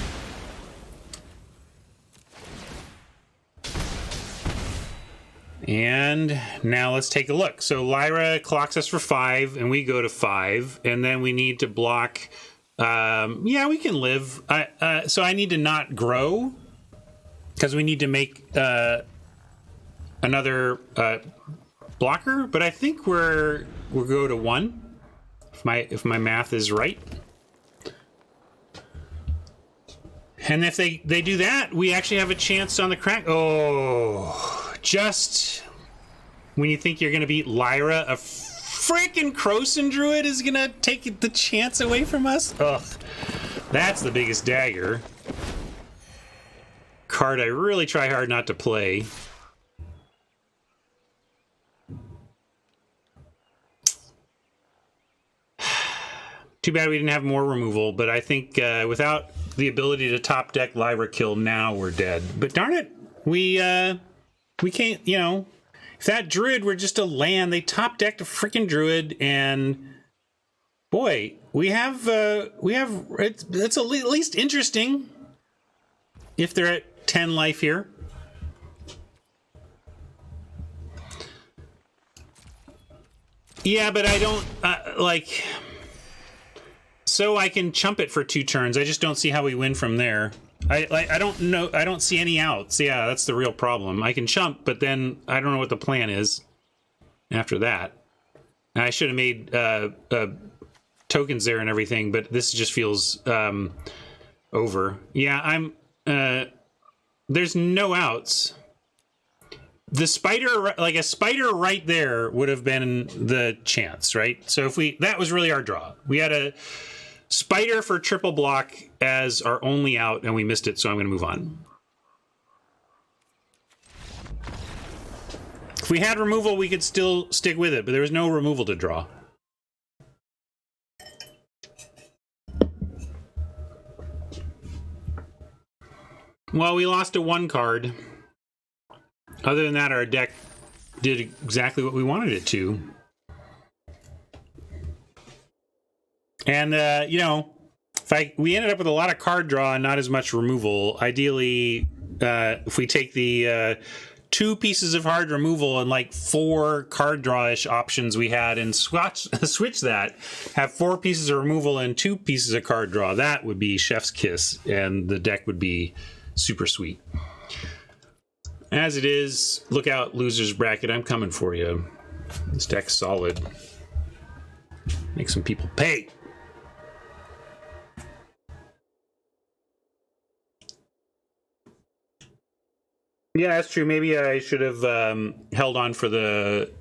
And now let's take a look. So Lyra clocks us for 5, and we go to 5, and then we need to block. Yeah, we can live. So I need to not grow because we need to make another blocker. But I think we'll go to 1 if my math is right. And if they do that, we actually have a chance on the crack. Oh. Just when you think you're going to beat Lyra, a freaking Krosan Druid is going to take the chance away from us? Ugh. That's the biggest dagger. Card I really try hard not to play. Too bad we didn't have more removal, but I think without the ability to top deck Lyra kill now, we're dead. But darn it, we can't, you know, if that Druid were just a land, they top decked a freaking Druid, and boy, it's at least interesting if they're at 10 life here. Yeah, but I don't, so I can chump it for 2 turns. I just don't see how we win from there. I don't know. I don't see any outs. Yeah, that's the real problem. I can chump, but then I don't know what the plan is after that. I should have made tokens there and everything, but this just feels over. Yeah, there's no outs. The spider, like a spider right there would have been the chance, right? So that was really our draw. We had a spider for triple block as our only out, and we missed it, so I'm going to move on. If we had removal, we could still stick with it, but there was no removal to draw. Well, we lost to 1 card. Other than that, our deck did exactly what we wanted it to. And, you know, we ended up with a lot of card draw and not as much removal. Ideally, if we take the 2 pieces of hard removal and like 4 card draw-ish options we had and switch that, have 4 pieces of removal and 2 pieces of card draw, that would be chef's kiss, and the deck would be super sweet. As it is, look out, loser's bracket. I'm coming for you. This deck's solid. Make some people pay. Yeah, that's true. Maybe I should have held on for the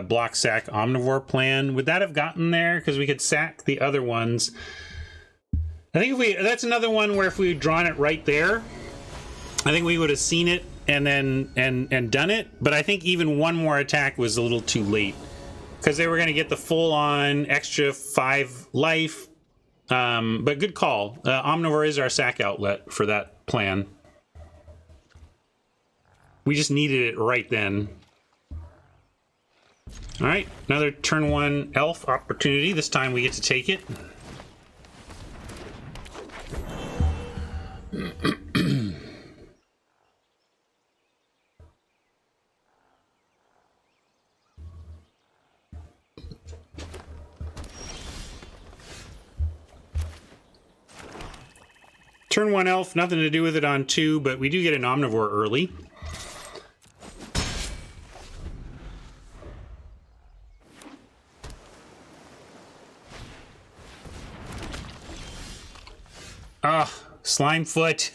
block sack omnivore plan. Would that have gotten there? Because we could sack the other ones. I think that's another one where if we had drawn it right there, I think we would have seen it and then and done it. But I think even one more attack was a little too late because they were going to get the full on extra 5 life. But good call. Omnivore is our sack outlet for that plan. We just needed it right then. All right, another turn 1 elf opportunity. This time we get to take it. Turn 1 elf, nothing to do with it on 2, but we do get an omnivore early. Ah, Slimefoot.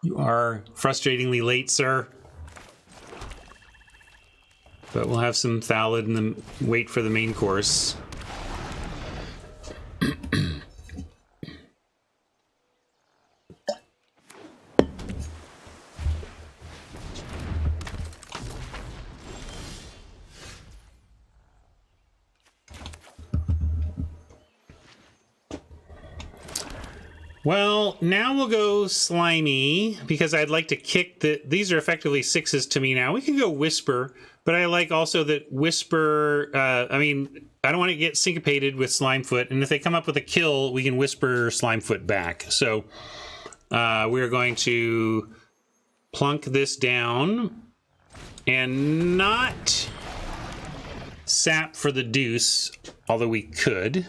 You are frustratingly late, sir. But we'll have some Thallid and then wait for the main course. Well, now we'll go Slimy, because I'd like to kick the... These are effectively 6s to me now. We can go Whisper, but I like also that Whisper... I mean, I don't want to get syncopated with Slimefoot, and if they come up with a kill, we can Whisper Slimefoot back. So we're going to plunk this down and not sap for the deuce, although we could.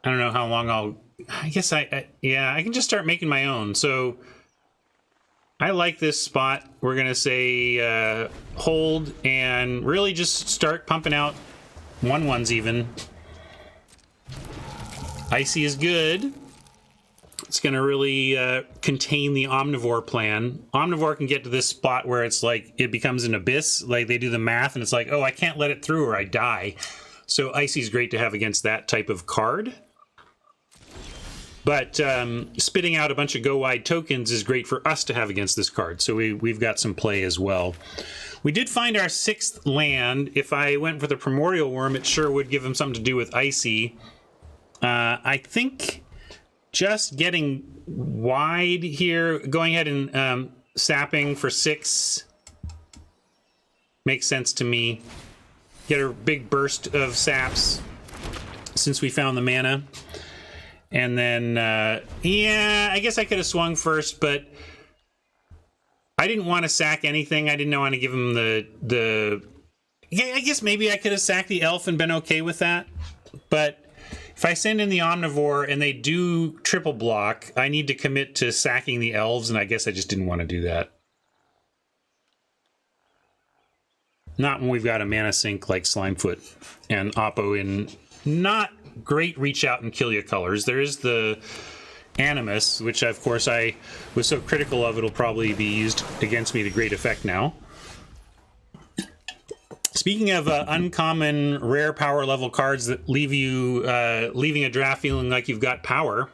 I don't know how long I'll... I guess yeah, I can just start making my own. So I like this spot. We're going to say hold and really just start pumping out 1/1s even. Icy is good. It's going to really contain the Omnivore plan. Omnivore can get to this spot where it's like it becomes an abyss. Like they do the math and it's like, oh, I can't let it through or I die. So Icy is great to have against that type of card. But spitting out a bunch of go wide tokens is great for us to have against this card. So we've got some play as well. We did find our 6th land. If I went for the Primordial Worm, it sure would give him something to do with Icy. I think just getting wide here, going ahead and sapping for 6 makes sense to me. Get a big burst of saps since we found the mana. And then, yeah, I guess I could have swung first, but I didn't want to sack anything. I didn't want to give him the... Yeah, I guess maybe I could have sacked the elf and been okay with that. But if I send in the Omnivore and they do triple block, I need to commit to sacking the elves, and I guess I just didn't want to do that. Not when we've got a mana sink like Slimefoot and Oppo in not great reach out and kill your colors. There is the Animus, which of course I was so critical of, it'll probably be used against me to great effect now. Speaking of uncommon rare power level cards that leave you leaving a draft feeling like you've got power.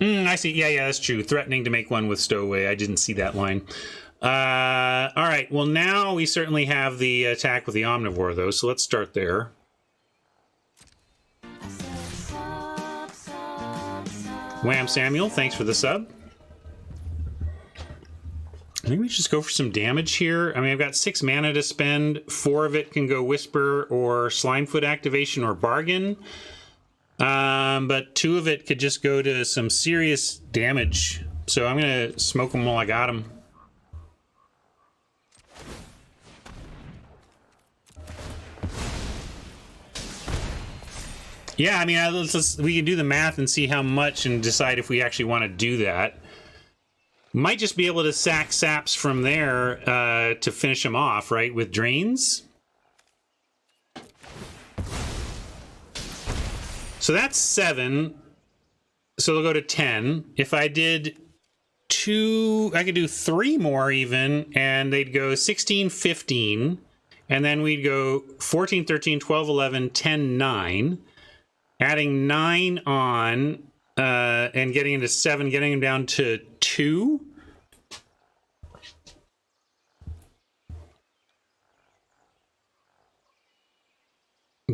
I see. Yeah, that's true. Threatening to make one with Stowaway. I didn't see that line. All right, well now we certainly have the attack with the Omnivore though, so let's start there. Wham Samuel, thanks for the sub. I think we just go for some damage here. I mean, I've got 6 mana to spend. 4 of it can go Whisper or Slimefoot activation or Bargain. But 2 of it could just go to some serious damage. So I'm going to smoke them while I got them. Yeah, I mean, we can do the math and see how much and decide if we actually want to do that. Might just be able to sack saps from there to finish them off, right, with drains. So that's 7. So they'll go to 10. If I did 2, I could do 3 more even, and they'd go 16, 15, and then we'd go 14, 13, 12, 11, 10, 9, adding 9 on, and getting into 7, getting them down to 2.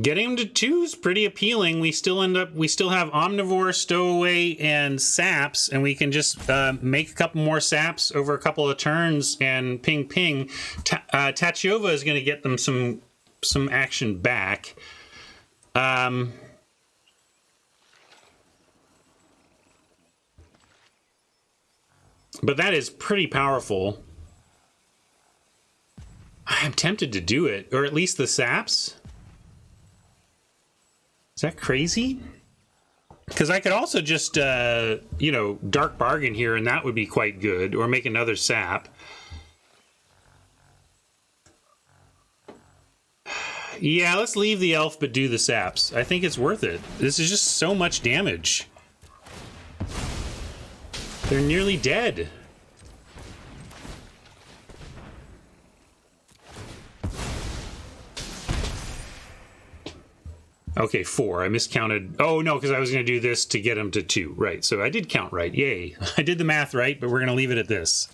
Getting them to 2 is pretty appealing. We still have Omnivore, Stowaway, and Saps, and we can just make a couple more Saps over a couple of turns and ping. Tachiova is going to get them some action back. But that is pretty powerful. I'm tempted to do it, or at least the Saps. Is that crazy? Because I could also just, dark bargain here, and that would be quite good, or make another sap. Yeah, let's leave the elf, but do the saps. I think it's worth it. This is just so much damage. They're nearly dead. Okay, 4. I miscounted. Oh, no, because I was going to do this to get them to 2. Right, so I did count right. Yay. I did the math right, but we're going to leave it at this.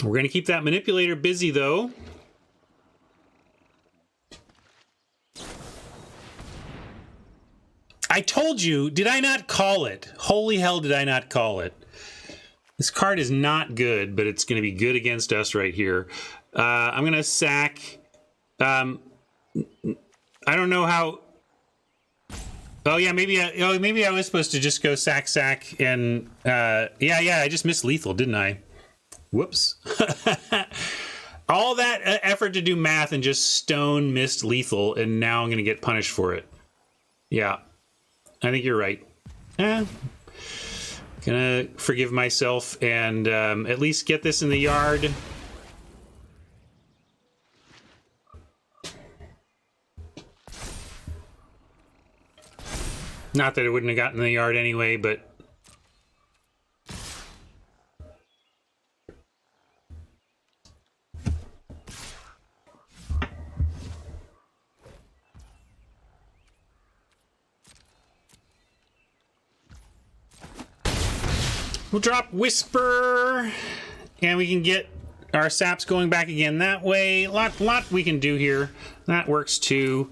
We're going to keep that manipulator busy, though. I told you, did I not call it? Holy hell, did I not call it? This card is not good, but it's going to be good against us right here. I'm going to sack. I don't know how. Oh yeah, maybe I was supposed to just go sack, and yeah, I just missed lethal, didn't I? Whoops. All that effort to do math and just stone missed lethal, and now I'm going to get punished for it. Yeah. I think you're right. Gonna forgive myself and at least get this in the yard. Not that it wouldn't have gotten in the yard anyway, but... We'll drop Whisper, and we can get our saps going back again that way. Lot we can do here. That works too.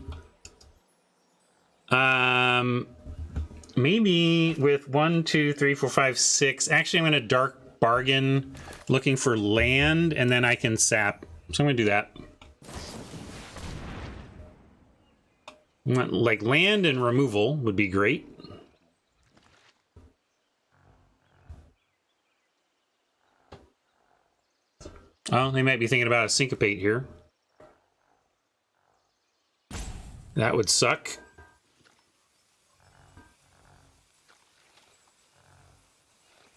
Maybe with 1, 2, 3, 4, 5, 6. Actually, I'm going to dark bargain looking for land, and then I can sap. So I'm going to do that. Like land and removal would be great. Well, they might be thinking about a syncopate here. That would suck.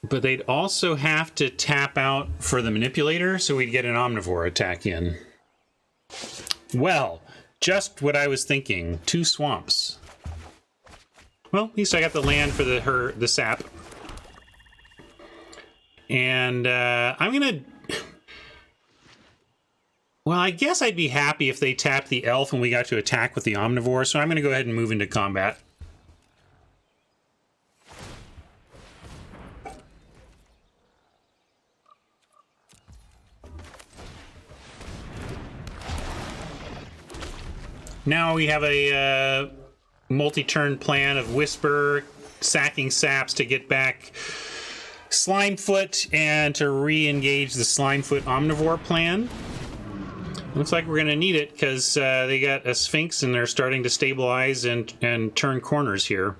But they'd also have to tap out for the manipulator, so we'd get an omnivore attack in. Well, just what I was thinking. 2 swamps. Well, at least I got the land for the sap. And I'm gonna... Well, I guess I'd be happy if they tapped the elf when we got to attack with the omnivore, so I'm going to go ahead and move into combat. Now we have a multi-turn plan of Whisper, sacking saps to get back Slimefoot and to re-engage the Slimefoot omnivore plan. Looks like we're going to need it because they got a Sphinx and they're starting to stabilize and turn corners here.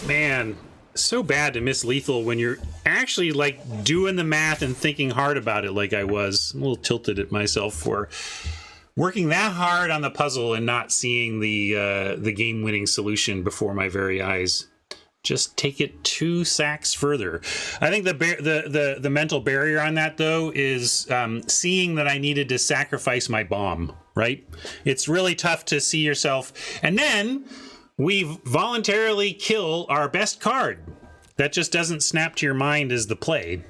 Man, so bad to miss lethal when you're actually like doing the math and thinking hard about it like I was. I'm a little tilted at myself for working that hard on the puzzle and not seeing the game-winning solution before my very eyes. Just take it 2 sacks further. I think the mental barrier on that, though, is seeing that I needed to sacrifice my bomb, right? It's really tough to see yourself. And then we voluntarily kill our best card. That just doesn't snap to your mind as the play.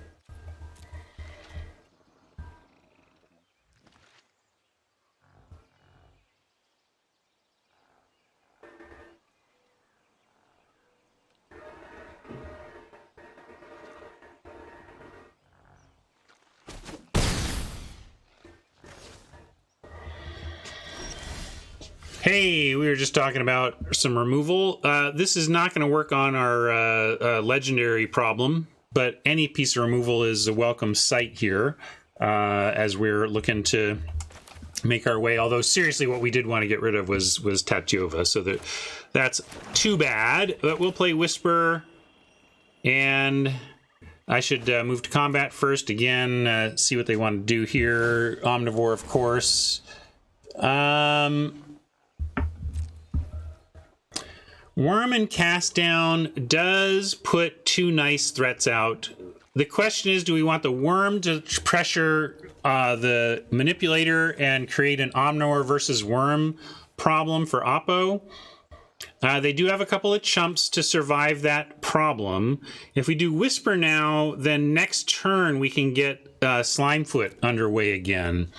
Hey, we were just talking about some removal. This is not going to work on our legendary problem, but any piece of removal is a welcome sight here as we're looking to make our way. Although, seriously, what we did want to get rid of was Tatyova, so that's too bad. But we'll play Whisper, and I should move to combat first again, see what they want to do here. Omnivore, of course. Worm and Cast Down does put 2 nice threats out. The question is, do we want the Worm to pressure the Manipulator and create an Omnivore versus Worm problem for Oppo? They do have a couple of chumps to survive that problem. If we do Whisper now, then next turn we can get Slimefoot underway again.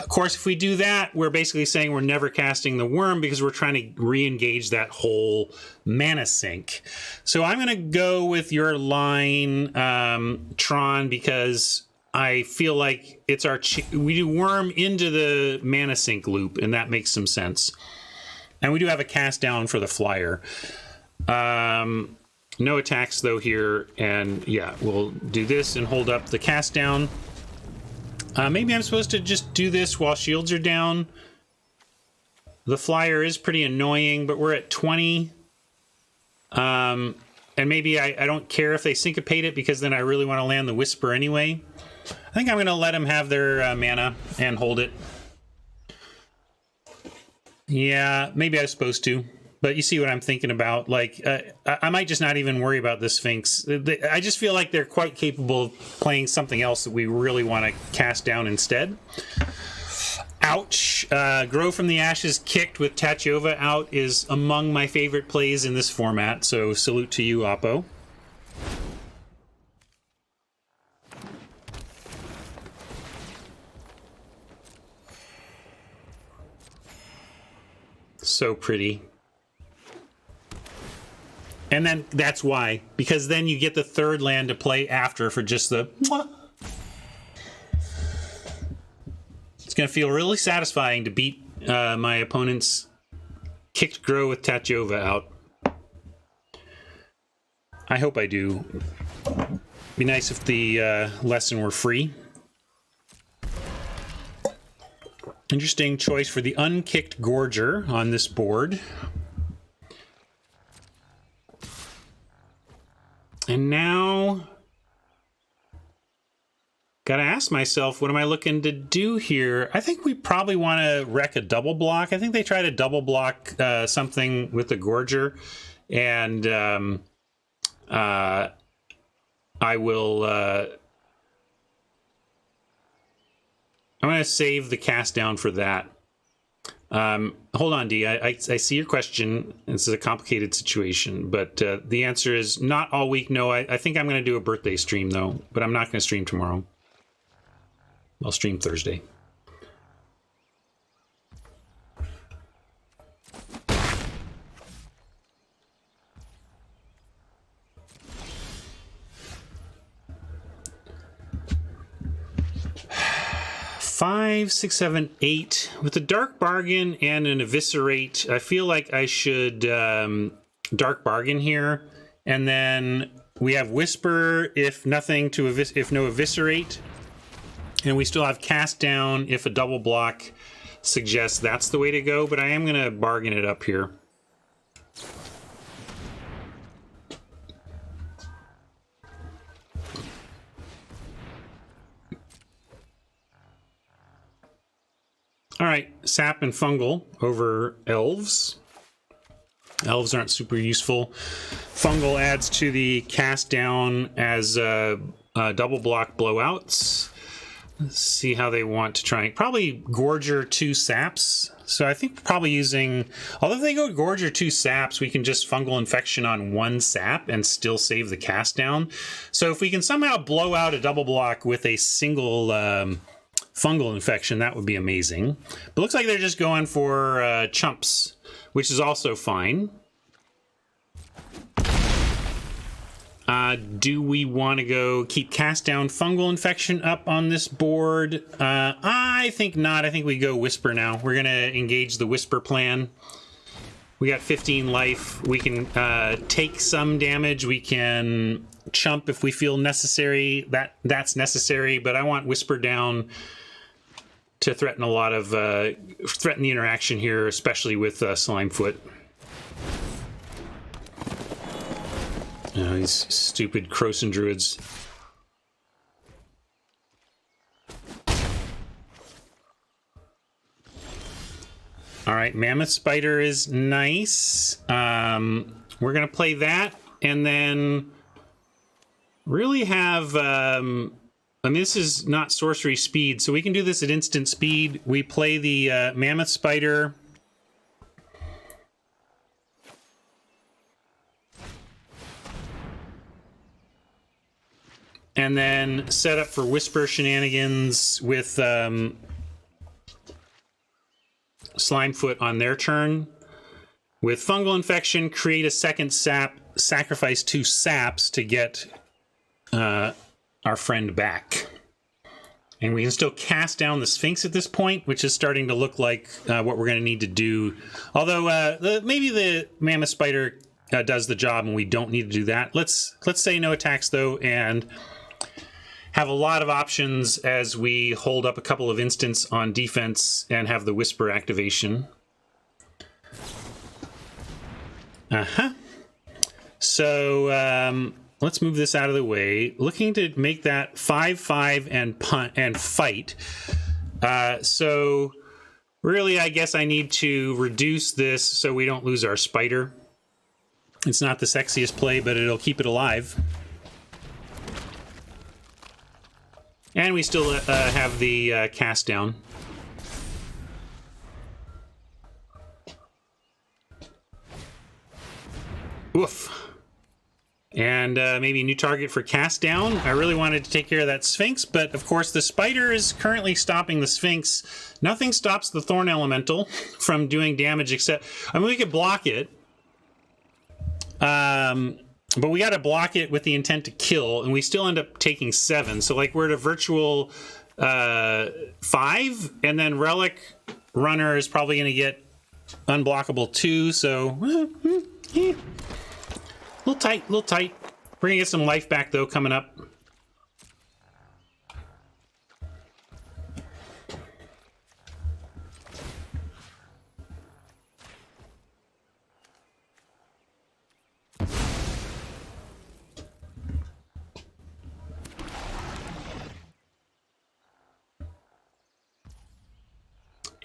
Of course, if we do that, we're basically saying we're never casting the Worm because we're trying to re-engage that whole mana sink. So I'm going to go with your line, Tron, because I feel like it's we do Worm into the mana sink loop, and that makes some sense. And we do have a cast down for the flyer. No attacks, though, here. And yeah, we'll do this and hold up the cast down. Maybe I'm supposed to just do this while shields are down. The flyer is pretty annoying, but we're at 20. And maybe I don't care if they syncopate it because then I really want to land the Whisper anyway. I think I'm going to let them have their mana and hold it. Yeah, maybe I was supposed to. But you see what I'm thinking about. Like, I might just not even worry about the Sphinx. I just feel like they're quite capable of playing something else that we really want to cast down instead. Ouch. Grow from the Ashes kicked with Tatyova out is among my favorite plays in this format. So salute to you, Oppo. So pretty. And then that's why, because then you get the 3rd land to play after for just the... It's going to feel really satisfying to beat my opponent's kicked Grow with Tatyova out. I hope I do. Be nice if the lesson were free. Interesting choice for the unkicked Gorger on this board. And now, gotta ask myself, what am I looking to do here? I think we probably want to wreck a double block. I think they try to double block something with the Gorger, and I will. I'm going to save the cast down for that. Hold on, D. I see your question. This is a complicated situation, but the answer is not all week. No, I think I'm going to do a birthday stream, though, but I'm not going to stream tomorrow. I'll stream Thursday. Five, 6, 7, 8. With a Dark Bargain and an Eviscerate, I feel like I should Dark Bargain here. And then we have Whisper if nothing to if no Eviscerate. And we still have Cast Down if a double block suggests that's the way to go. But I am going to bargain it up here. All right, sap and fungal over elves. Elves aren't super useful. Fungal adds to the cast down as double block blowouts. Let's see how they want to try. Probably Gorger 2 saps. So I think probably using, although if they go Gorger 2 saps, we can just fungal infection on 1 sap and still save the cast down. So if we can somehow blow out a double block with a single fungal infection, that would be amazing. But looks like they're just going for chumps, which is also fine. Do we want to go keep cast down fungal infection up on this board? I think not. I think we go whisper now. We're going to engage the whisper plan. We got 15 life. We can take some damage. We can chump if we feel necessary. That's necessary, but I want whisper down to threaten a lot of threaten the interaction here, especially with Slimefoot. These stupid Croson druids. All right, Mammoth Spider is nice. We're gonna play that, and then really have. I mean, this is not sorcery speed, so we can do this at instant speed. We play the Mammoth Spider. And then set up for Whisper shenanigans with Slimefoot on their turn. With Fungal Infection, create a second sap, sacrifice 2 saps to get our friend back. And we can still cast down the Sphinx at this point, which is starting to look like what we're going to need to do. Although maybe the Mammoth Spider does the job and we don't need to do that. Let's say no attacks, though, and have a lot of options as we hold up a couple of instants on defense and have the Whisper activation. So let's move this out of the way. Looking to make that 5/5 and punt and fight. So really, I guess I need to reduce this so we don't lose our spider. It's not the sexiest play, but it'll keep it alive. And we still have the cast down. Oof. And maybe a new target for cast down. I really wanted to take care of that Sphinx, but of course the spider is currently stopping the Sphinx. Nothing stops the Thorn Elemental from doing damage except... I mean, we could block it. But we got to block it with the intent to kill, and we still end up taking 7. So, like, we're at a virtual 5, and then Relic Runner is probably going to get unblockable 2. So, little tight. We're going to get some life back, though, coming up.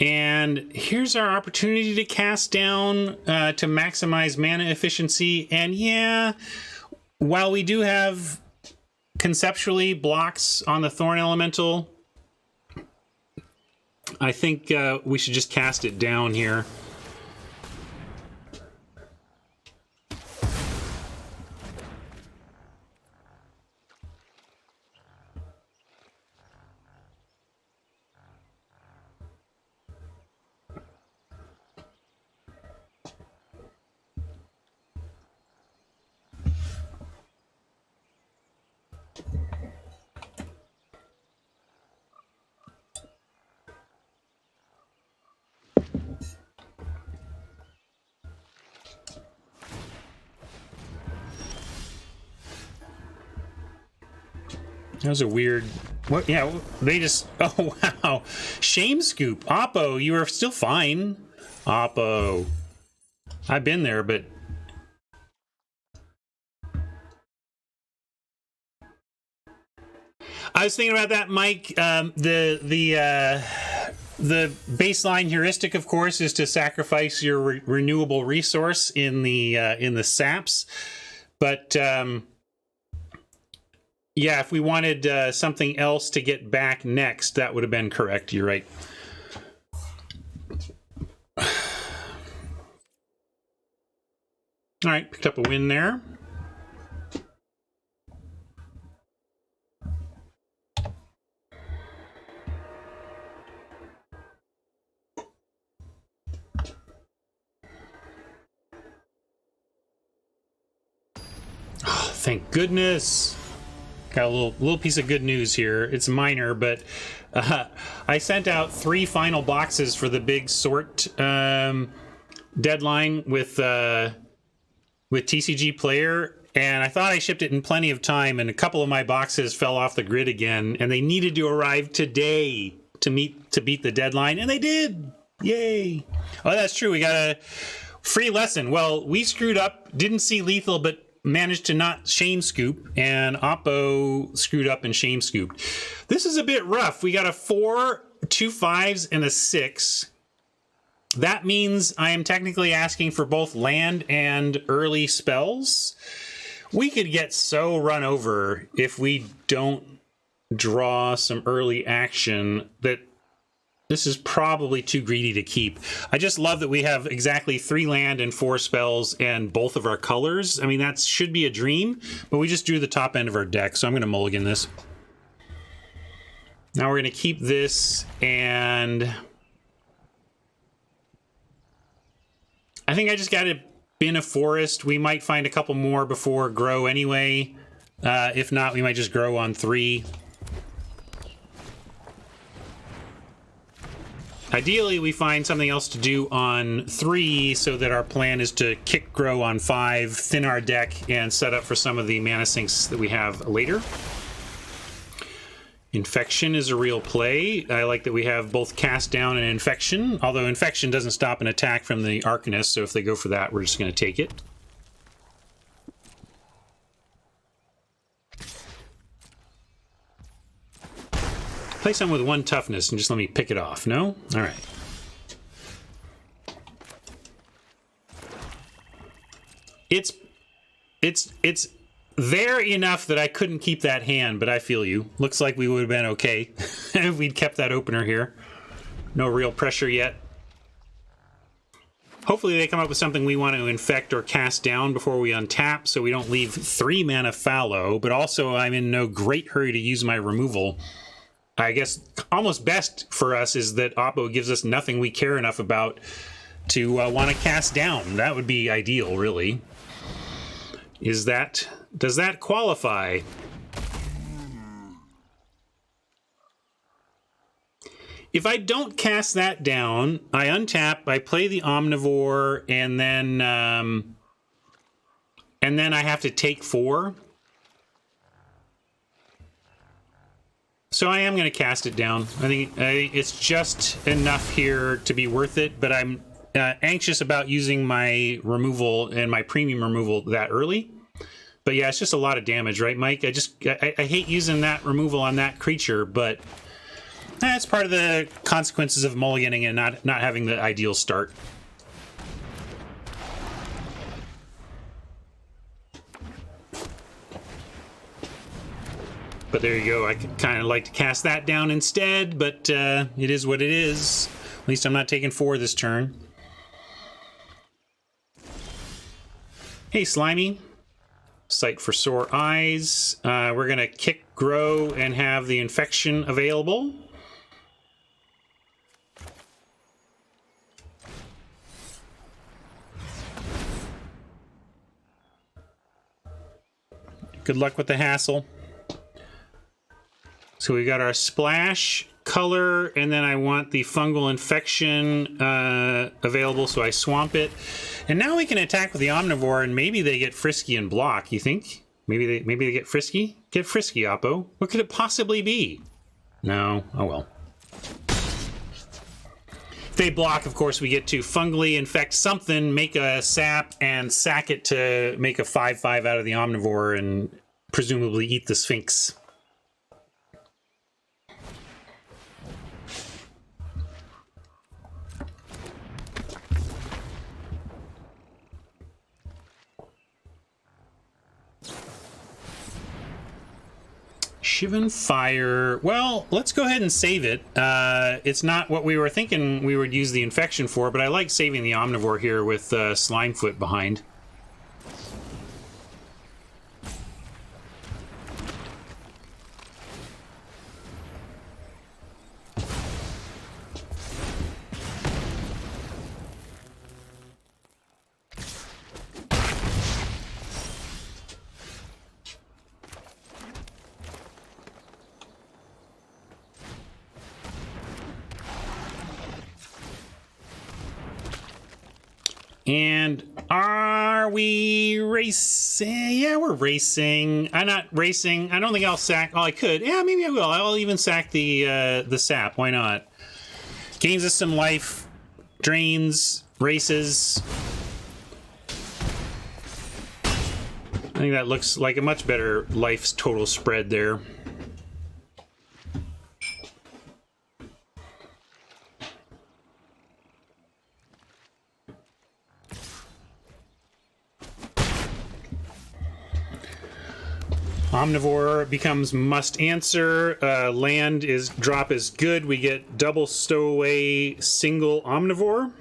And here's our opportunity to cast down to maximize mana efficiency. And yeah, while we do have conceptually blocks on the Thorn Elemental, I think we should just cast it down here. That was a weird... What? Yeah, they just... Oh, wow. Shame Scoop. Oppo, you are still fine. Oppo. I've been there, but... I was thinking about that, Mike. The baseline heuristic, of course, is to sacrifice your renewable resource in the saps. But yeah, if we wanted something else to get back next, that would have been correct. You're right. All right, picked up a win there. Oh, thank goodness. Got a little piece of good news here. It's minor, but I sent out 3 final boxes for the big sort deadline with TCG Player, and I thought I shipped it in plenty of time, and a couple of my boxes fell off the grid again, and they needed to arrive today to beat the deadline, and they did. Yay! Oh, that's true. We got a free lesson. Well, we screwed up. Didn't see lethal, but managed to not shame scoop, and Oppo screwed up and shame scooped. This is a bit rough. We got a 4, 2 5s, and a 6. That means I am technically asking for both land and early spells. We could get so run over if we don't draw some early action that this is probably too greedy to keep. I just love that we have exactly 3 land and 4 spells and both of our colors. I mean, that should be a dream, but we just drew the top end of our deck, so I'm going to mulligan this. Now we're going to keep this, and I think I just got to bin a forest. We might find a couple more before grow anyway. If not, we might just grow on 3. Ideally, we find something else to do on 3 so that our plan is to kick grow on 5, thin our deck, and set up for some of the mana sinks that we have later. Infection is a real play. I like that we have both cast down and infection, although infection doesn't stop an attack from the Arcanist, so if they go for that, we're just going to take it. Play some with 1 toughness and just let me pick it off. No? All right. It's there enough that I couldn't keep that hand, but I feel you. Looks like we would have been okay if we'd kept that opener here. No real pressure yet. Hopefully they come up with something we want to infect or cast down before we untap, so we don't leave 3 mana fallow, but also I'm in no great hurry to use my removal. I guess almost best for us is that Oppo gives us nothing we care enough about to want to cast down. That would be ideal, really. Does that qualify? If I don't cast that down, I untap, I play the Omnivore, and then I have to take 4. So I am going to cast it down. I think it's just enough here to be worth it, but I'm anxious about using my removal and my premium removal that early. But yeah, it's just a lot of damage, right, Mike? I hate using that removal on that creature, but that's part of the consequences of mulliganing and not having the ideal start. But there you go. I could kind of like to cast that down instead, but it is what it is. At least I'm not taking 4 this turn. Hey, Slimy. Sight for Sore Eyes. We're going to kick, grow, and have the infection available. Good luck with the hassle. So we got our splash color, and then I want the fungal infection available, so I swamp it. And now we can attack with the Omnivore, and maybe they get frisky and block, you think? Maybe they get frisky? Get frisky, Oppo. What could it possibly be? No. Oh, well. If they block, of course, we get to fungally infect something, make a sap, and sack it to make a 5/5 out of the Omnivore, and presumably eat the Sphinx. Shivan Fire. Well, let's go ahead and save it. It's not what we were thinking we would use the infection for, but I like saving the Omnivore here with Slimefoot behind. And are we racing? Yeah, we're racing. I'm not racing. I don't think I'll sack. Oh, I could. Yeah, maybe I will. I'll even sack the sap. Why not? Gains us some life. Drains. Races. I think that looks like a much better life's total spread there. Omnivore becomes must answer. Land is drop is good. We get double stowaway, single Omnivore.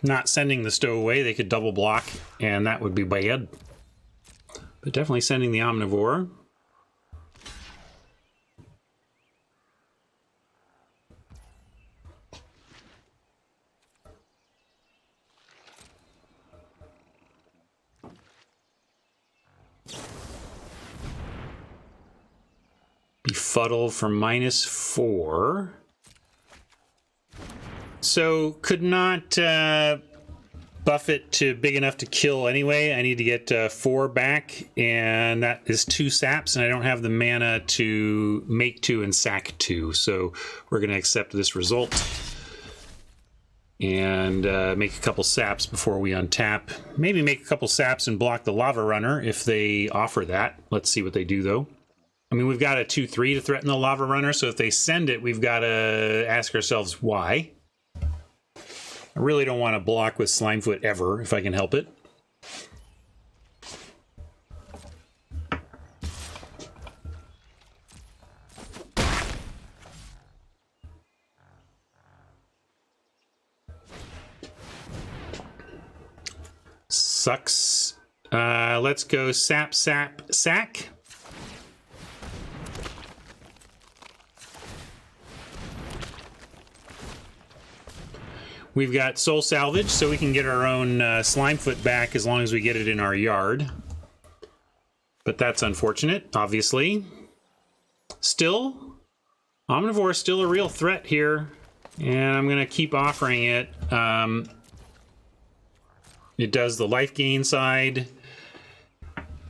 Not sending the stowaway, they could double block, and that would be bad. But definitely sending the Omnivore. Befuddle for -4. So could not buff it to big enough to kill anyway. I need to get 4 back, and that is 2 saps, and I don't have the mana to make 2 and sack 2. So we're going to accept this result and make a couple saps before we untap. Maybe make a couple saps and block the Lava Runner if they offer that. Let's see what they do, though. I mean, we've got a 2/3 to threaten the Lava Runner, so if they send it, we've got to ask ourselves why. I really don't want to block with Slimefoot ever, if I can help it. Sucks. Let's go sap, sap, sack. We've got Soul Salvage, so we can get our own Slimefoot back as long as we get it in our yard. But that's unfortunate, obviously. Still, Omnivore is still a real threat here, and I'm going to keep offering it. It does the life gain side.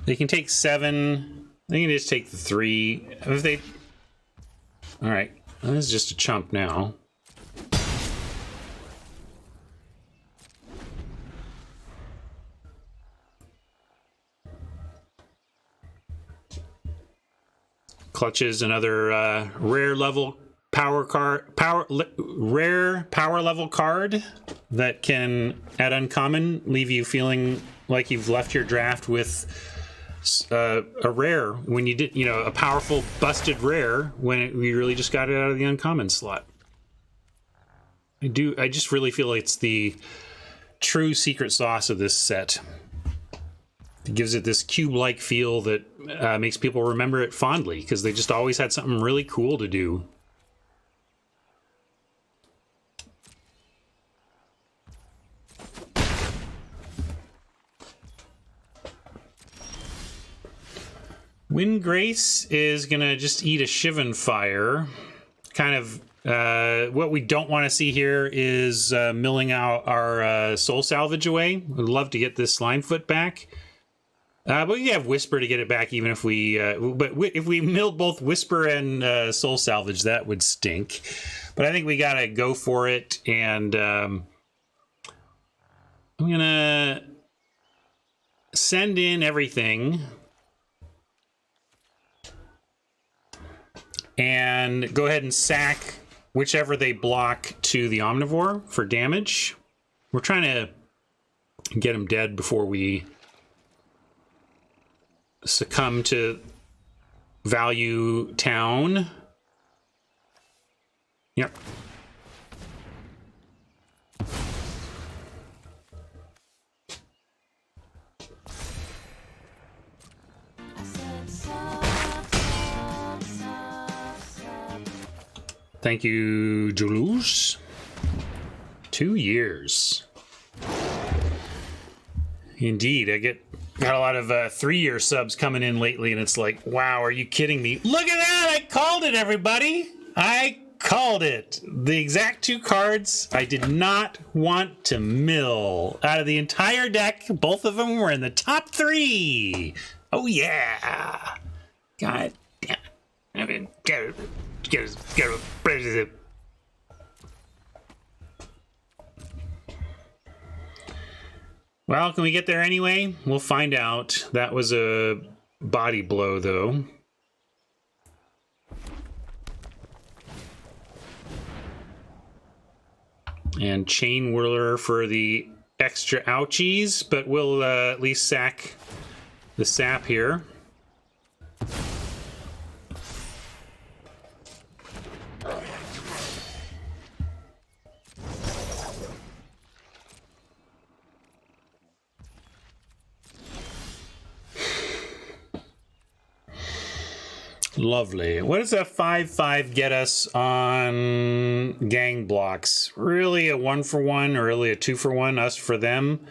They can take 7. They can just take the 3. If they... All right, this is just a chump now. Clutches another rare level power card, rare power level card that can, at uncommon, leave you feeling like you've left your draft with a rare when you did, a powerful busted rare when we really just got it out of the uncommon slot. I just really feel it's the true secret sauce of this set. It gives it this cube-like feel that makes people remember it fondly, because they just always had something really cool to do. Windgrace is going to just eat a Shivan Fire. Kind of what we don't want to see here is milling out our Soul Salvage away. We'd love to get this Slimefoot back. But we have Whisper to get it back, even if we... if we milled both Whisper and Soul Salvage, that would stink. But I think we gotta go for it, and I'm gonna send in everything. And go ahead and sack whichever they block to the Omnivore for damage. We're trying to get him dead before we... succumb to Value Town. Yep. Thank you, Jules. 2 years. Indeed, got a lot of 3-year subs coming in lately, and it's like, wow, are you kidding me? Look at that! I called it, everybody! I called it! The exact 2 cards I did not want to mill. Out of the entire deck, both of them were in the top 3! Oh yeah! God damn it. I mean, get it. Well, can we get there anyway? We'll find out. That was a body blow, though. And Chain Whirler for the extra ouchies, but we'll at least sack the sap here. Lovely. What does a 5/5 get us on gang blocks? Really a 1-for-1 or really a 2-for-1, us for them?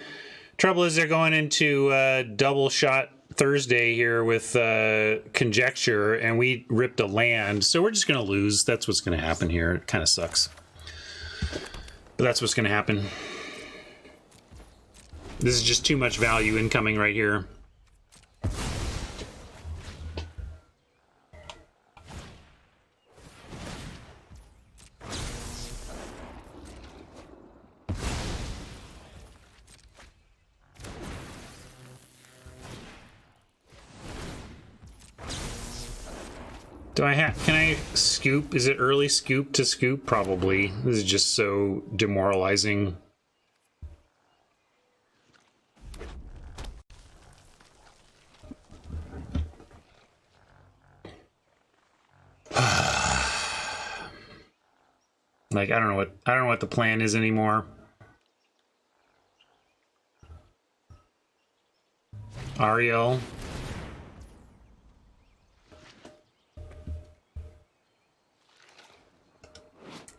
Trouble is they're going into double shot Thursday here with Conjecture, and we ripped a land, so we're just going to lose. That's what's going to happen here. It kind of sucks. But that's what's going to happen. This is just too much value incoming right here. Can I scoop? Is it early scoop to scoop? Probably. This is just so demoralizing. Like, I don't know what the plan is anymore. Ariel.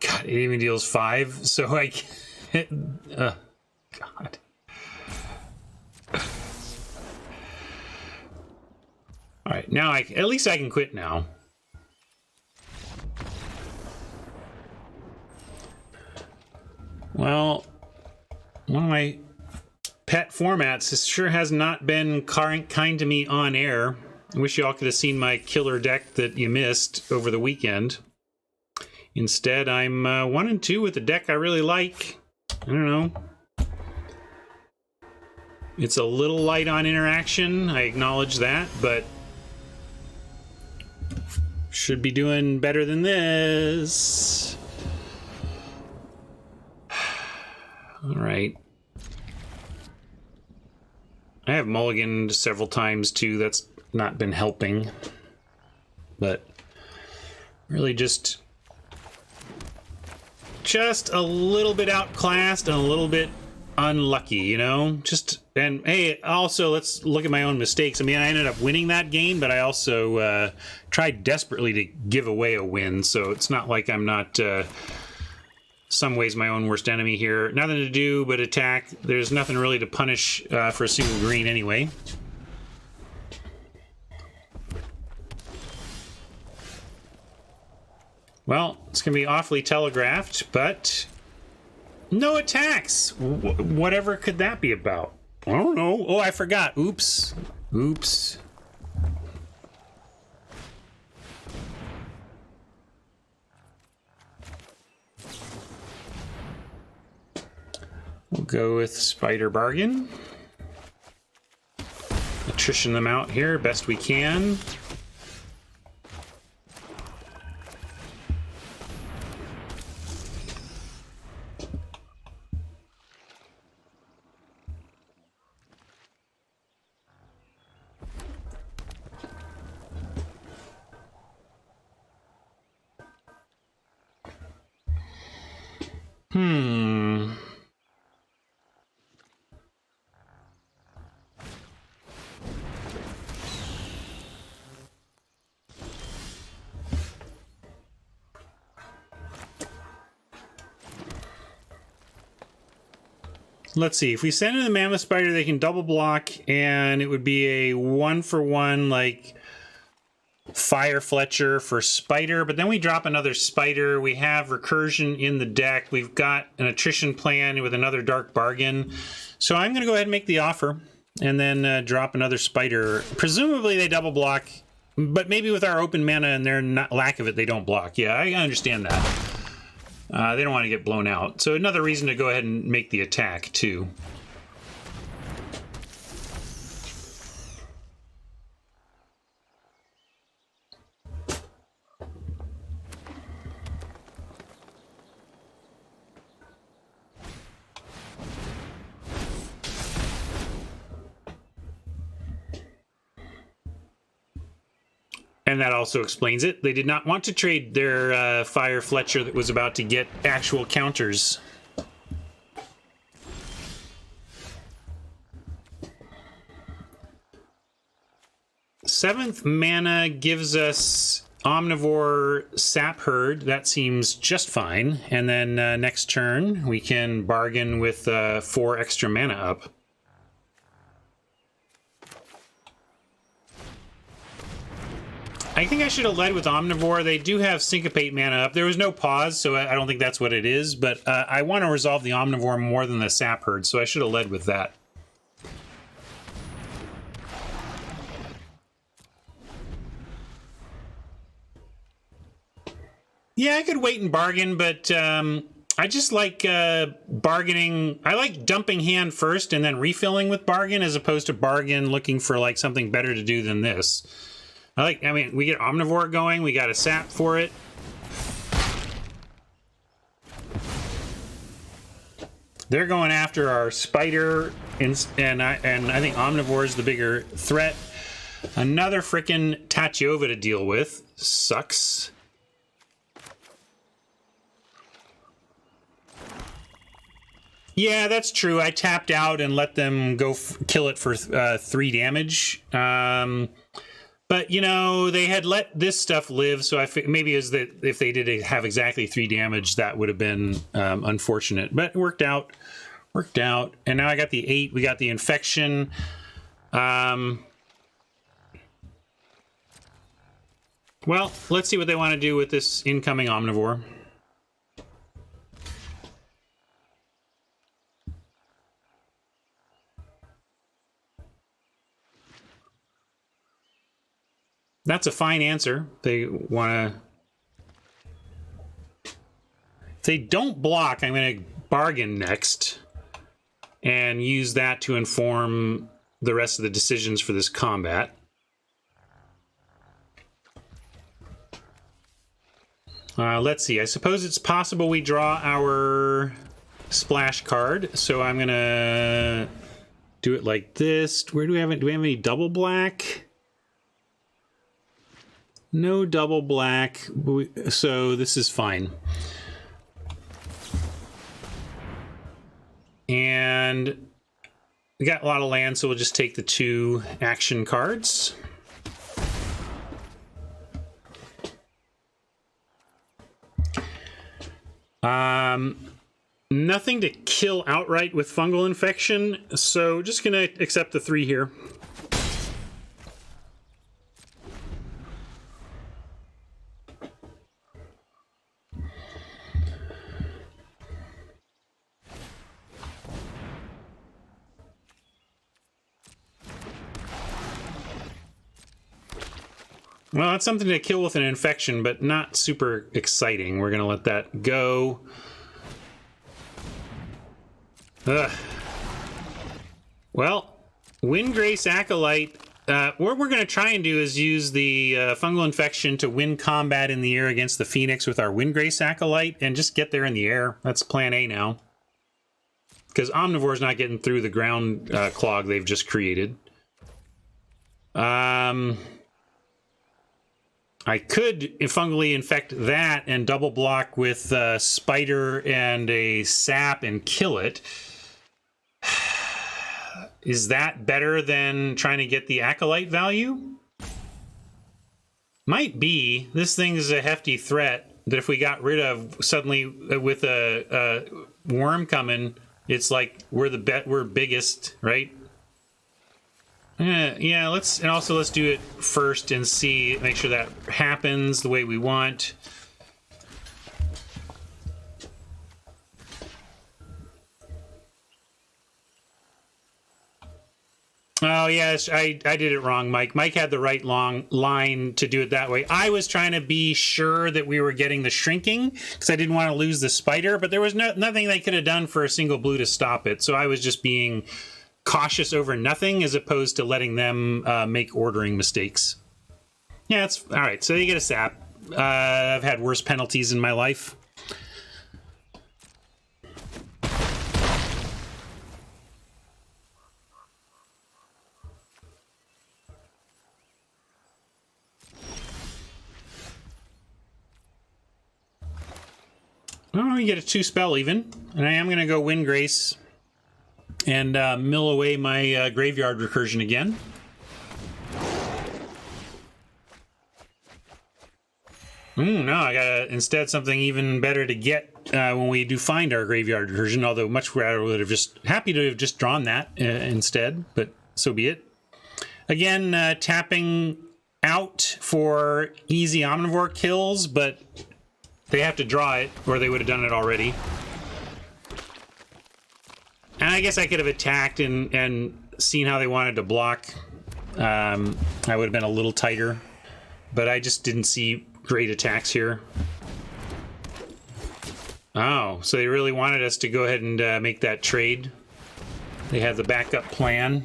God, it even deals 5, so I can't. God. All right, now at least I can quit now. Well, one of my pet formats sure has not been kind to me on air. I wish you all could have seen my killer deck that you missed over the weekend. Instead, I'm 1-2 with a deck I really like. I don't know. It's a little light on interaction, I acknowledge that, but should be doing better than this. All right. I have mulliganed several times too. That's not been helping. But really just a little bit outclassed and a little bit unlucky, you know? And hey, also let's look at my own mistakes. I mean, I ended up winning that game, but I also tried desperately to give away a win. So it's not like I'm not some ways my own worst enemy here. Nothing to do but attack. There's nothing really to punish for a single green anyway. Well, it's going to be awfully telegraphed, but no attacks. Whatever could that be about? I don't know. Oh, I forgot. Oops. Oops. We'll go with Spider Bargain. Attrition them out here best we can. Let's see. If we send in the Mammoth Spider, they can double block, and it would be a 1-for-1, like, Fire Fletcher for Spider. But then we drop another Spider. We have Recursion in the deck. We've got an Attrition plan with another Dark Bargain. So I'm going to go ahead and make the offer, and then drop another Spider. Presumably they double block, but maybe with our open mana and their lack of it, they don't block. Yeah, I understand that. They don't want to get blown out. So another reason to go ahead and make the attack, too. And that also explains it. They did not want to trade their Fire Fletcher that was about to get actual counters. Seventh mana gives us Omnivore Sap Herd. That seems just fine. And then next turn, we can bargain with 4 extra mana up. I think I should have led with Omnivore. They do have Syncopate mana up. There was no pause, so I don't think that's what it is, but I want to resolve the Omnivore more than the Sap Herd, so I should have led with that. Yeah, I could wait and bargain, but I just like bargaining. I like dumping hand first and then refilling with bargain as opposed to bargain looking for like something better to do than this. I mean, we get Omnivore going. We got a sap for it. They're going after our Spider, and I think Omnivore is the bigger threat. Another frickin' Tachiova to deal with. Sucks. Yeah, that's true. I tapped out and let them go kill it for 3 damage. But, you know, they had let this stuff live, so maybe is that if they did have exactly 3 damage, that would have been unfortunate. But it worked out. Worked out. And now I got the 8. We got the Infection. Well, let's see what they want to do with this incoming Omnivore. That's a fine answer. They want to... If they don't block, I'm going to bargain next and use that to inform the rest of the decisions for this combat. Let's see. I suppose it's possible we draw our splash card. So I'm going to do it like this. Where do we have it? Do we have any double black? No double black, so this is fine. And we got a lot of land, so we'll just take the 2 action cards. Nothing to kill outright with fungal infection, so just gonna accept the 3 here. Well, that's something to kill with an infection, but not super exciting. We're going to let that go. Ugh. Well, Windgrace Acolyte. What we're going to try and do is use the fungal infection to win combat in the air against the Phoenix with our Windgrace Acolyte and just get there in the air. That's plan A now. Because Omnivore's not getting through the ground clog they've just created. I could fungally infect that and double block with Spider and a Sap and kill it. Is that better than trying to get the Acolyte value? Might be. This thing is a hefty threat that if we got rid of suddenly with a worm coming, it's like we're biggest, right? Yeah, let's do it first and see, make sure that happens the way we want. Oh yes, I did it wrong, Mike. Mike had the right long line to do it that way. I was trying to be sure that we were getting the shrinking because I didn't want to lose the spider, but there was nothing they could have done for a single blue to stop it. So I was just being cautious over nothing as opposed to letting them make ordering mistakes. Yeah, it's all right. So you get a sap. I've had worse penalties in my life. Oh, you get a 2 spell even, and I am going to go Wind Grace and mill away my graveyard recursion again. No, I got instead something even better to get when we do find our graveyard recursion, although much rather would have happy to have just drawn that instead, but so be it. Again, tapping out for easy omnivore kills, but they have to draw it, or they would have done it already. And I guess I could have attacked and seen how they wanted to block. I would have been a little tighter, but I just didn't see great attacks here. Oh, so they really wanted us to go ahead and make that trade. They have the backup plan.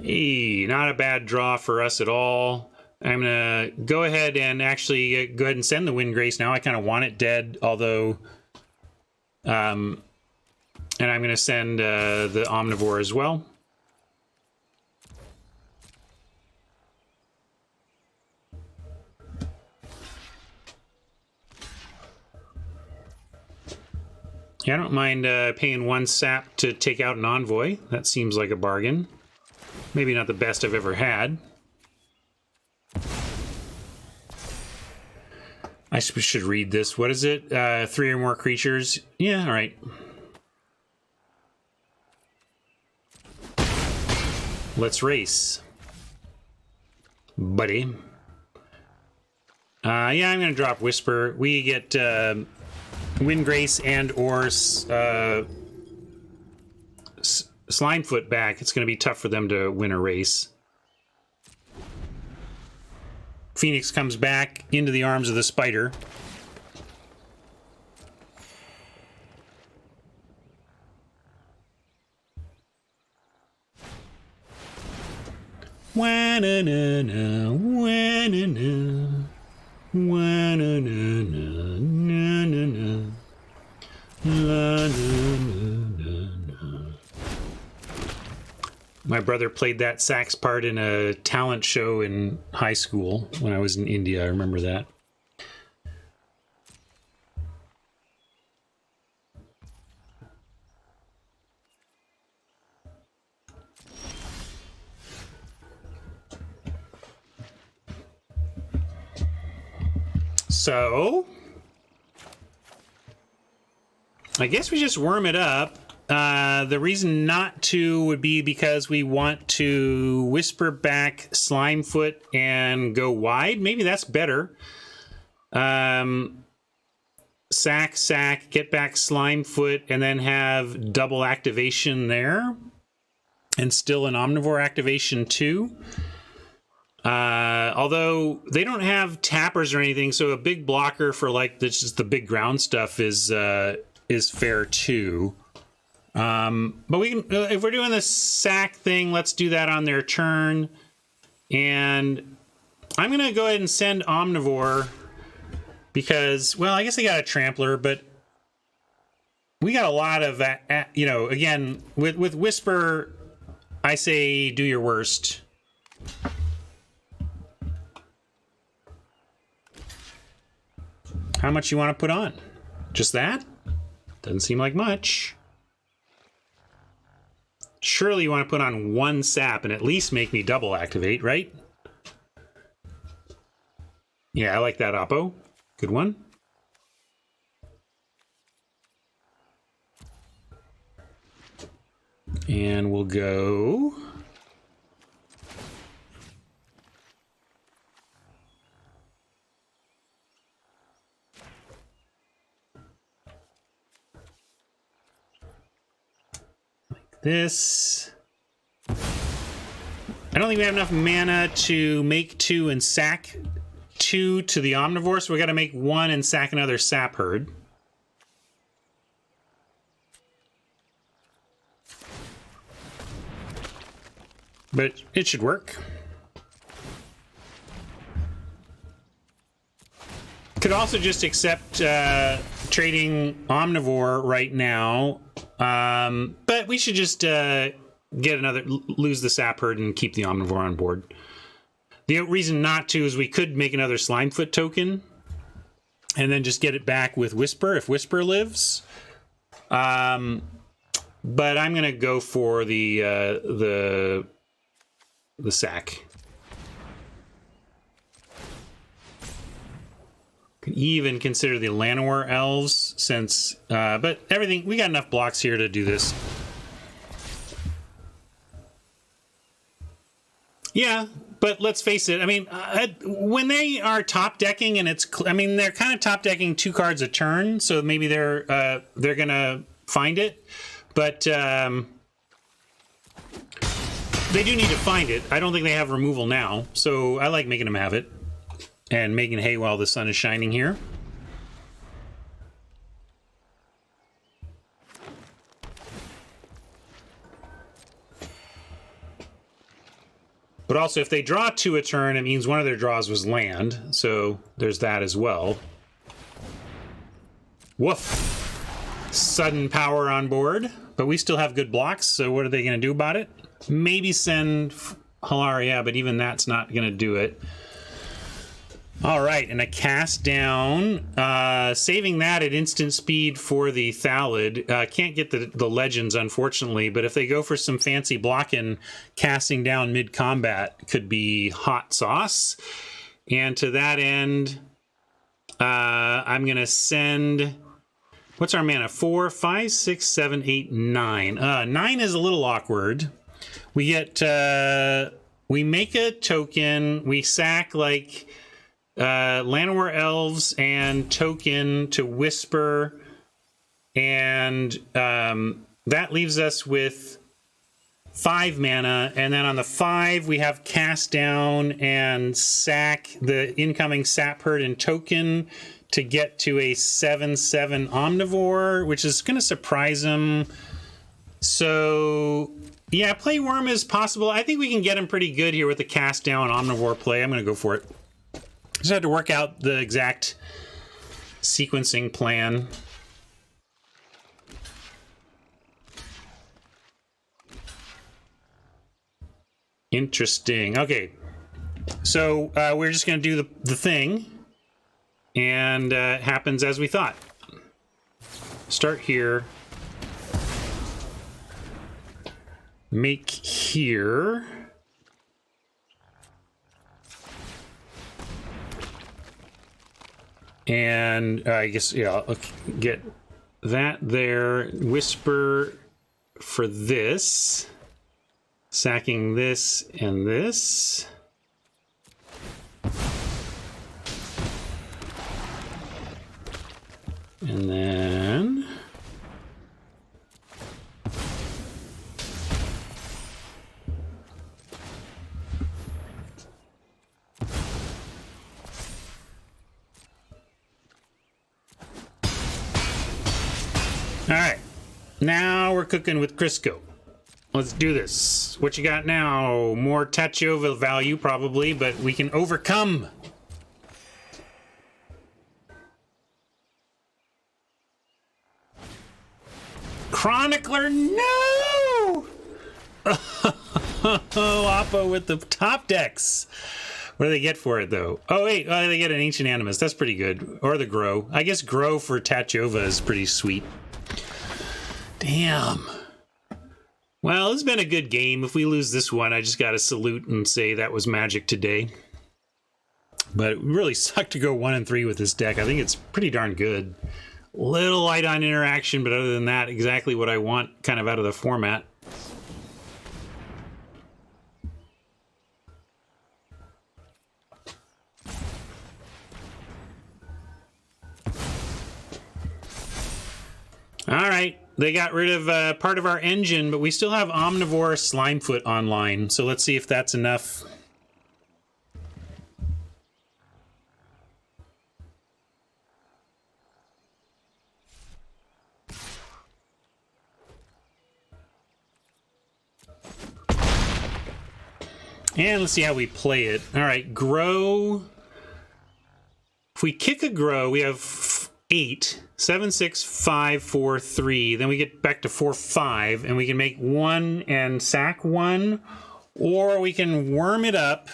Hey, not a bad draw for us at all. I'm going to go ahead and actually go ahead and send the Wind Grace now. I kind of want it dead, although... and I'm going to send the Omnivore as well. Yeah, I don't mind paying 1 sap to take out an Envoy. That seems like a bargain. Maybe not the best I've ever had. I should read this. What is it? 3 or more creatures? Yeah, all right. Let's race. Buddy. Yeah, I'm going to drop Whisper. We get Wind Grace and or Slimefoot back. It's going to be tough for them to win a race. Phoenix comes back into the arms of the spider. Wa-na-na-na, wa-na-na, wa-na-na-na, la-na-na-na. My brother played that sax part in a talent show in high school when I was in India. I remember that. So, I guess we just worm it up. The reason not to would be because we want to whisper back Slimefoot and go wide. Maybe that's better. Sack, get back Slimefoot, and then have double activation there. And still an Omnivore activation too. Although they don't have tappers or anything, so a big blocker for like just the big ground stuff is fair too. But we can, if we're doing the sack thing, let's do that on their turn. And I'm going to go ahead and send Omnivore because, well, I guess they got a Trampler, but we got a lot of, you know, again, with Whisper, I say do your worst. How much you want to put on? Just that? Doesn't seem like much. Surely you want to put on 1 sap and at least make me double activate, right? Yeah, I like that, Oppo. Good one. And we'll go... like this. I don't think we have enough mana to make 2 and sack 2 to the Omnivore, so we got to make 1 and sack another Sap Herd. But it should work. Could also just accept trading Omnivore right now, but we should just get another, lose the Sap Herd and keep the Omnivore on board. The reason not to is we could make another Slimefoot token and then just get it back with Whisper if Whisper lives. But I'm gonna go for the sack. Could even consider the Llanowar elves since, but everything, we got enough blocks here to do this. Yeah, but let's face it. I mean, when they are top decking and it's, I mean, they're kind of top decking 2 cards a turn, so maybe they're gonna find it, but they do need to find it. I don't think they have removal now, so I like making them have it and making hay while the sun is shining here. But also, if they draw 2 a turn, it means one of their draws was land, so there's that as well. Woof! Sudden power on board, but we still have good blocks, so what are they going to do about it? Maybe send Halaria, but even that's not going to do it. All right, and a cast down, saving that at instant speed for the Thallid. Can't get the legends, unfortunately, but if they go for some fancy blocking, casting down mid-combat could be hot sauce. And to that end, I'm going to send... What's our mana? 4, 5, 6, 7, 8, 9. 9 is a little awkward. We get... we make a token, we sack, like... Llanowar Elves and token to Whisper, and that leaves us with 5 mana, and then on the 5 we have cast down and sack the incoming Sap Herd and token to get to a 7/7 Omnivore, which is going to surprise him. So yeah, play Worm is possible. I think we can get him pretty good here with the cast down Omnivore play. I'm going to go for it. Just had to work out the exact sequencing plan. Interesting. Okay, so we're just going to do the thing, and it happens as we thought. Start here. Make here. And I guess, yeah, I'll get that there. Whisper for this. Sacking this and this. And then... All right, now we're cooking with Crisco. Let's do this. What you got now? More Tachova value, probably, but we can overcome. Chronicler, no! Oh, Oppo with the top decks. What do they get for it, though? Oh, wait. They get an Ancient Animus. That's pretty good. Or the Grow. I guess Grow for Tachova is pretty sweet. Damn. Well, it's been a good game. If we lose this one, I just got to salute and say that was magic today. But it really sucked to go 1-3 with this deck. I think it's pretty darn good. Little light on interaction, but other than that, exactly what I want kind of out of the format. All right, they got rid of part of our engine, but we still have Omnivore Slimefoot online. So let's see if that's enough. And let's see how we play it. All right, Grow. If we kick a Grow, we have 8. 7, 6, 5, 4, 3. Then we get back to 4, 5, and we can make 1 and sack 1, or we can worm it up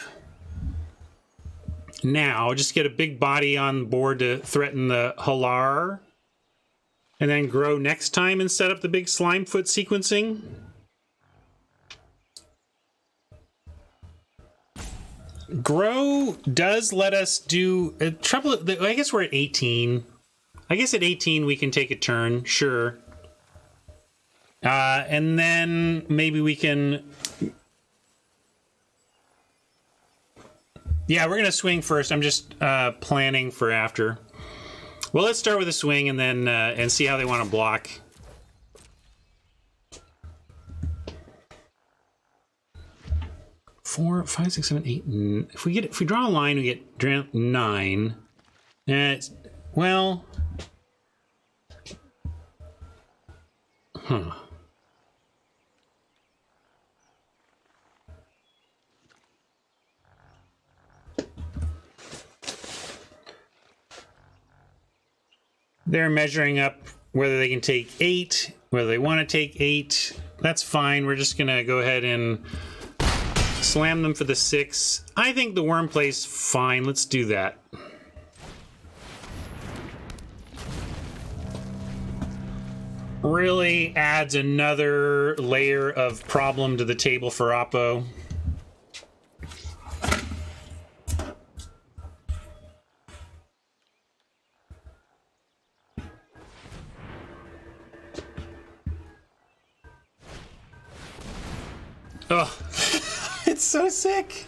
now, just get a big body on board to threaten the Halar, and then Grow next time and set up the big Slimefoot sequencing. Grow does let us do trouble. I guess we're at 18. I guess at 18 we can take a turn, sure. And then maybe we can... Yeah, we're going to swing first. I'm just planning for after. Well, let's start with a swing and then and see how they want to block. Four, 5, 6, 7, 8. If we draw a line, we get 9. Well... Huh. They're measuring up whether they can take 8, whether they want to take 8. That's fine. We're just going to go ahead and slam them for the 6. I think the worm play's fine. Let's do that. Really adds another layer of problem to the table for Oppo. Oh, it's so sick.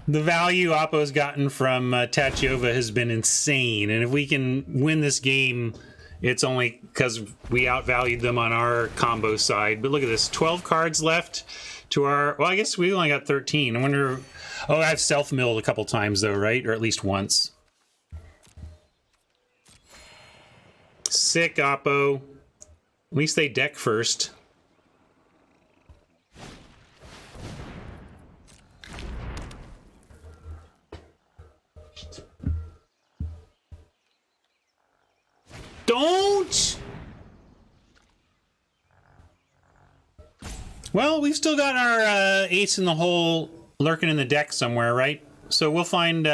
The value Oppo's gotten from Tachova has been insane, and if we can win this game, it's only because we outvalued them on our combo side. But look at this, 12 cards left to our... Well, I guess we only got 13. I wonder... Oh, I've self-milled a couple times, though, right? Or at least once. Sick, Oppo. At least they deck first. Don't! Well, we've still got our ace in the hole lurking in the deck somewhere, right? So we'll find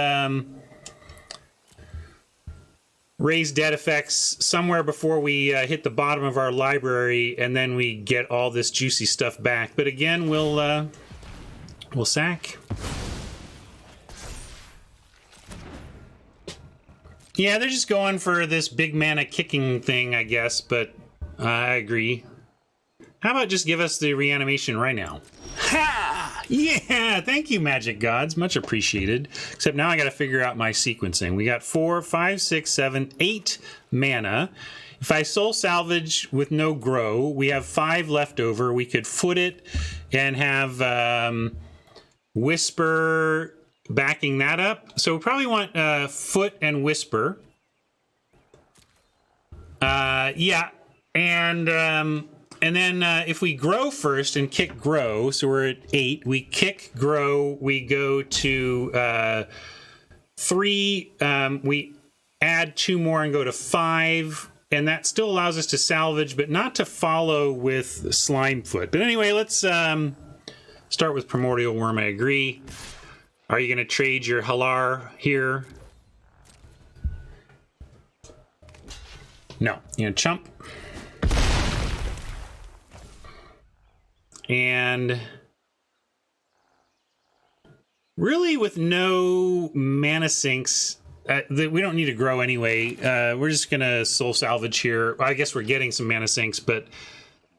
raised dead effects somewhere before we hit the bottom of our library, and then we get all this juicy stuff back. But again, we'll sack. Yeah, they're just going for this big mana kicking thing, I guess, but I agree. How about just give us the reanimation right now? Ha! Yeah, thank you, Magic Gods. Much appreciated. Except now I got to figure out my sequencing. We got 4, 5, 6, 7, 8 mana. If I soul salvage with no grow, we have 5 left over. We could foot it and have Whisper... backing that up. So we probably want Foot and Whisper. Yeah. And then if we grow first and kick grow, so we're at 8, we kick grow, we go to 3, we add 2 more and go to 5, and that still allows us to salvage, but not to follow with Slimefoot. But anyway, let's start with Primordial Worm, I agree. Are you going to trade your Halar here? No. You're going to chump. And really with no mana sinks, we don't need to grow anyway. We're just going to soul salvage here. I guess we're getting some mana sinks, but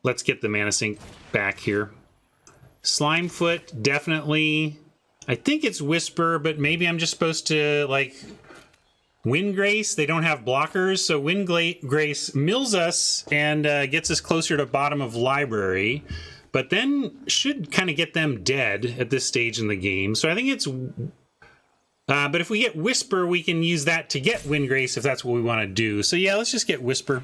let's get the mana sink back here. Slimefoot, definitely. I think it's Whisper, but maybe I'm just supposed to, like, Windgrace. They don't have blockers, so Windgrace mills us and gets us closer to bottom of library, but then should kind of get them dead at this stage in the game. So I think it's... but if we get Whisper, we can use that to get Windgrace if that's what we want to do. So yeah, let's just get Whisper.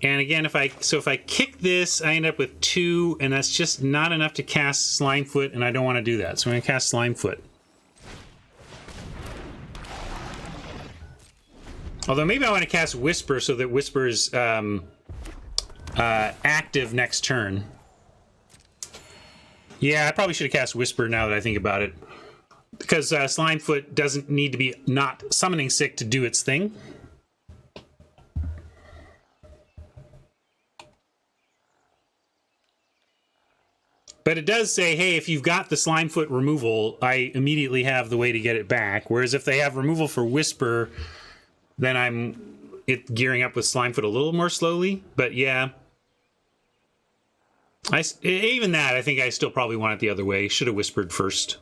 And again, if I kick this, I end up with 2, and that's just not enough to cast Slimefoot, and I don't want to do that. So I'm going to cast Slimefoot. Although maybe I want to cast Whisper so that Whisper is active next turn. Yeah, I probably should have cast Whisper now that I think about it. Because Slimefoot doesn't need to be not summoning sick to do its thing. But it does say, hey, if you've got the Slimefoot removal, I immediately have the way to get it back. Whereas if they have removal for Whisper, then I'm gearing up with Slimefoot a little more slowly. But yeah, even that, I think I still probably want it the other way. Should have Whispered first.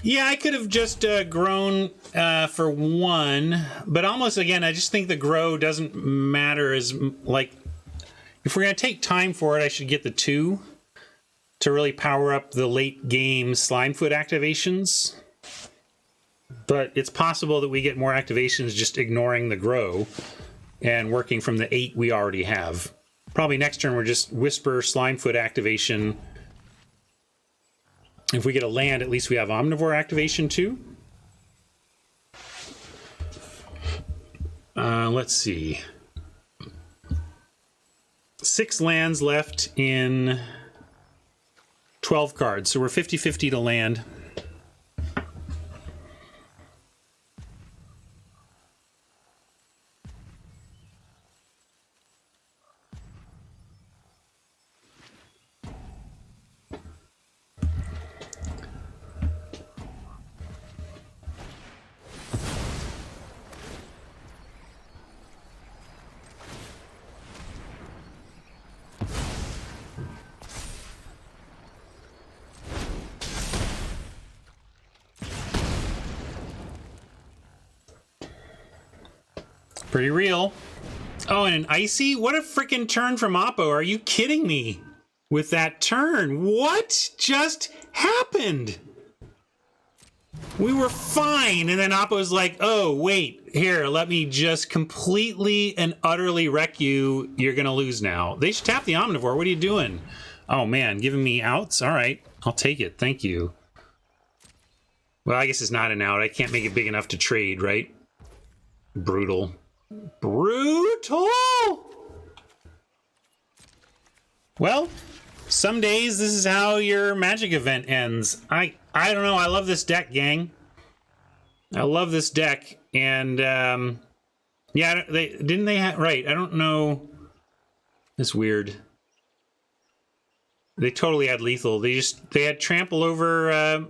Yeah, I could have just grown for 1, but almost, again, I just think the grow doesn't matter as, like, if we're going to take time for it, I should get the 2 to really power up the late game Slimefoot activations. But it's possible that we get more activations just ignoring the grow and working from the 8 we already have. Probably next turn we're just Whisper, Slimefoot activation. If we get a land, at least we have Omnivore activation too. Let's see. 6 lands left in 12 cards, so we're 50-50 to land. Pretty real. Oh, and an Icy? What a freaking turn from Oppo. Are you kidding me with that turn? What just happened? We were fine, and then Oppo's like, oh, wait, here, let me just completely and utterly wreck you. You're going to lose now. They should tap the Omnivore. What are you doing? Oh, man, giving me outs? All right, I'll take it. Thank you. Well, I guess it's not an out. I can't make it big enough to trade, right? Brutal. Brutal! Well, some days this is how your Magic event ends. I don't know. I love this deck, gang. I love this deck. And, yeah, right. I don't know. It's weird. They totally had lethal. They had trample over,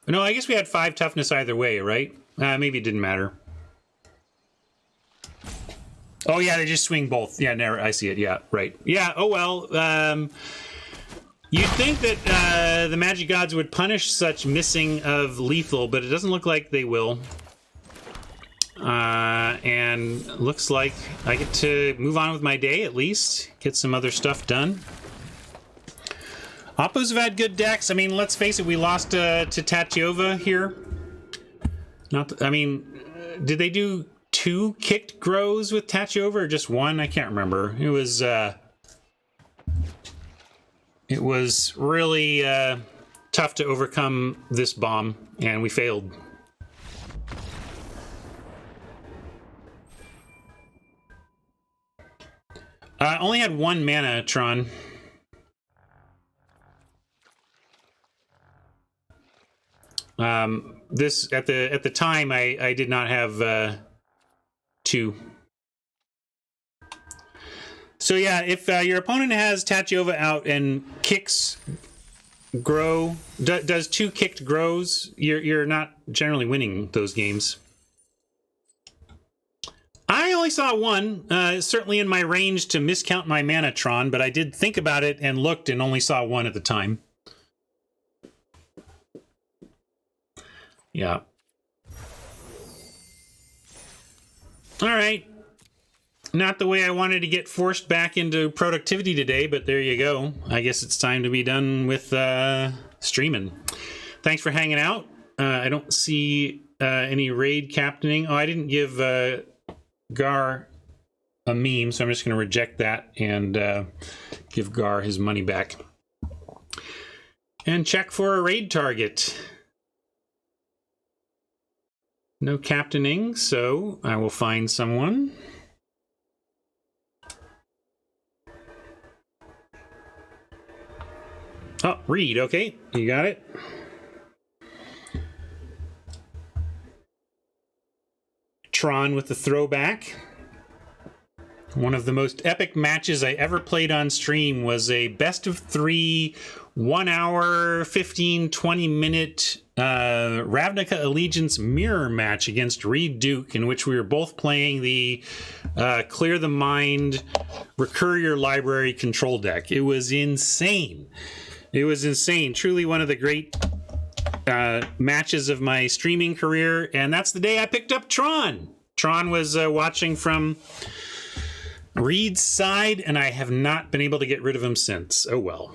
no, I guess we had 5 toughness either way, right? Maybe it didn't matter. Oh, yeah, they just swing both. Yeah, never. I see it. Yeah, right. Yeah, oh, well. You'd think that the Magic Gods would punish such missing of lethal, but it doesn't look like they will. And looks like I get to move on with my day, at least. Get some other stuff done. Oppos have had good decks. I mean, let's face it, we lost to Tatiova here. I mean, did they do 2 kicked grows with Tatiova or just 1? I can't remember. It was really tough to overcome this bomb, and we failed. I only had 1 mana, Tron. This at the time I did not have 2. So yeah, if your opponent has Tachiova out and kicks grow, does 2 kicked grows, you're not generally winning those games. I only saw 1, certainly in my range to miscount my mana, Tron, but I did think about it and looked and only saw 1 at the time. Yeah. All right. Not the way I wanted to get forced back into productivity today, but there you go. I guess it's time to be done with streaming. Thanks for hanging out. I don't see any raid captaining. Oh, I didn't give Gar a meme, so I'm just going to reject that and give Gar his money back. And check for a raid target. No captaining, so I will find someone. Oh, Reed, okay, you got it. Tron with the throwback. One of the most epic matches I ever played on stream was a best of 3, 1 hour, 15, 20 minute Ravnica Allegiance mirror match against Reed Duke, in which we were both playing the Clear the Mind, Recur Your Library control deck. It was insane. It was insane. Truly one of the great matches of my streaming career, and that's the day I picked up Tron. Tron was watching from Reed's side, and I have not been able to get rid of him since. Oh well.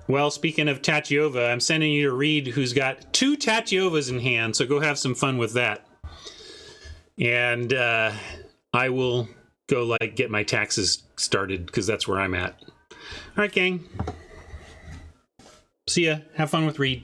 Well, speaking of Tachiova, I'm sending you to Reed, who's got 2 Tachiovas in hand, so go have some fun with that. And I will go get my taxes started, because that's where I'm at. All right, gang. See ya. Have fun with Reed.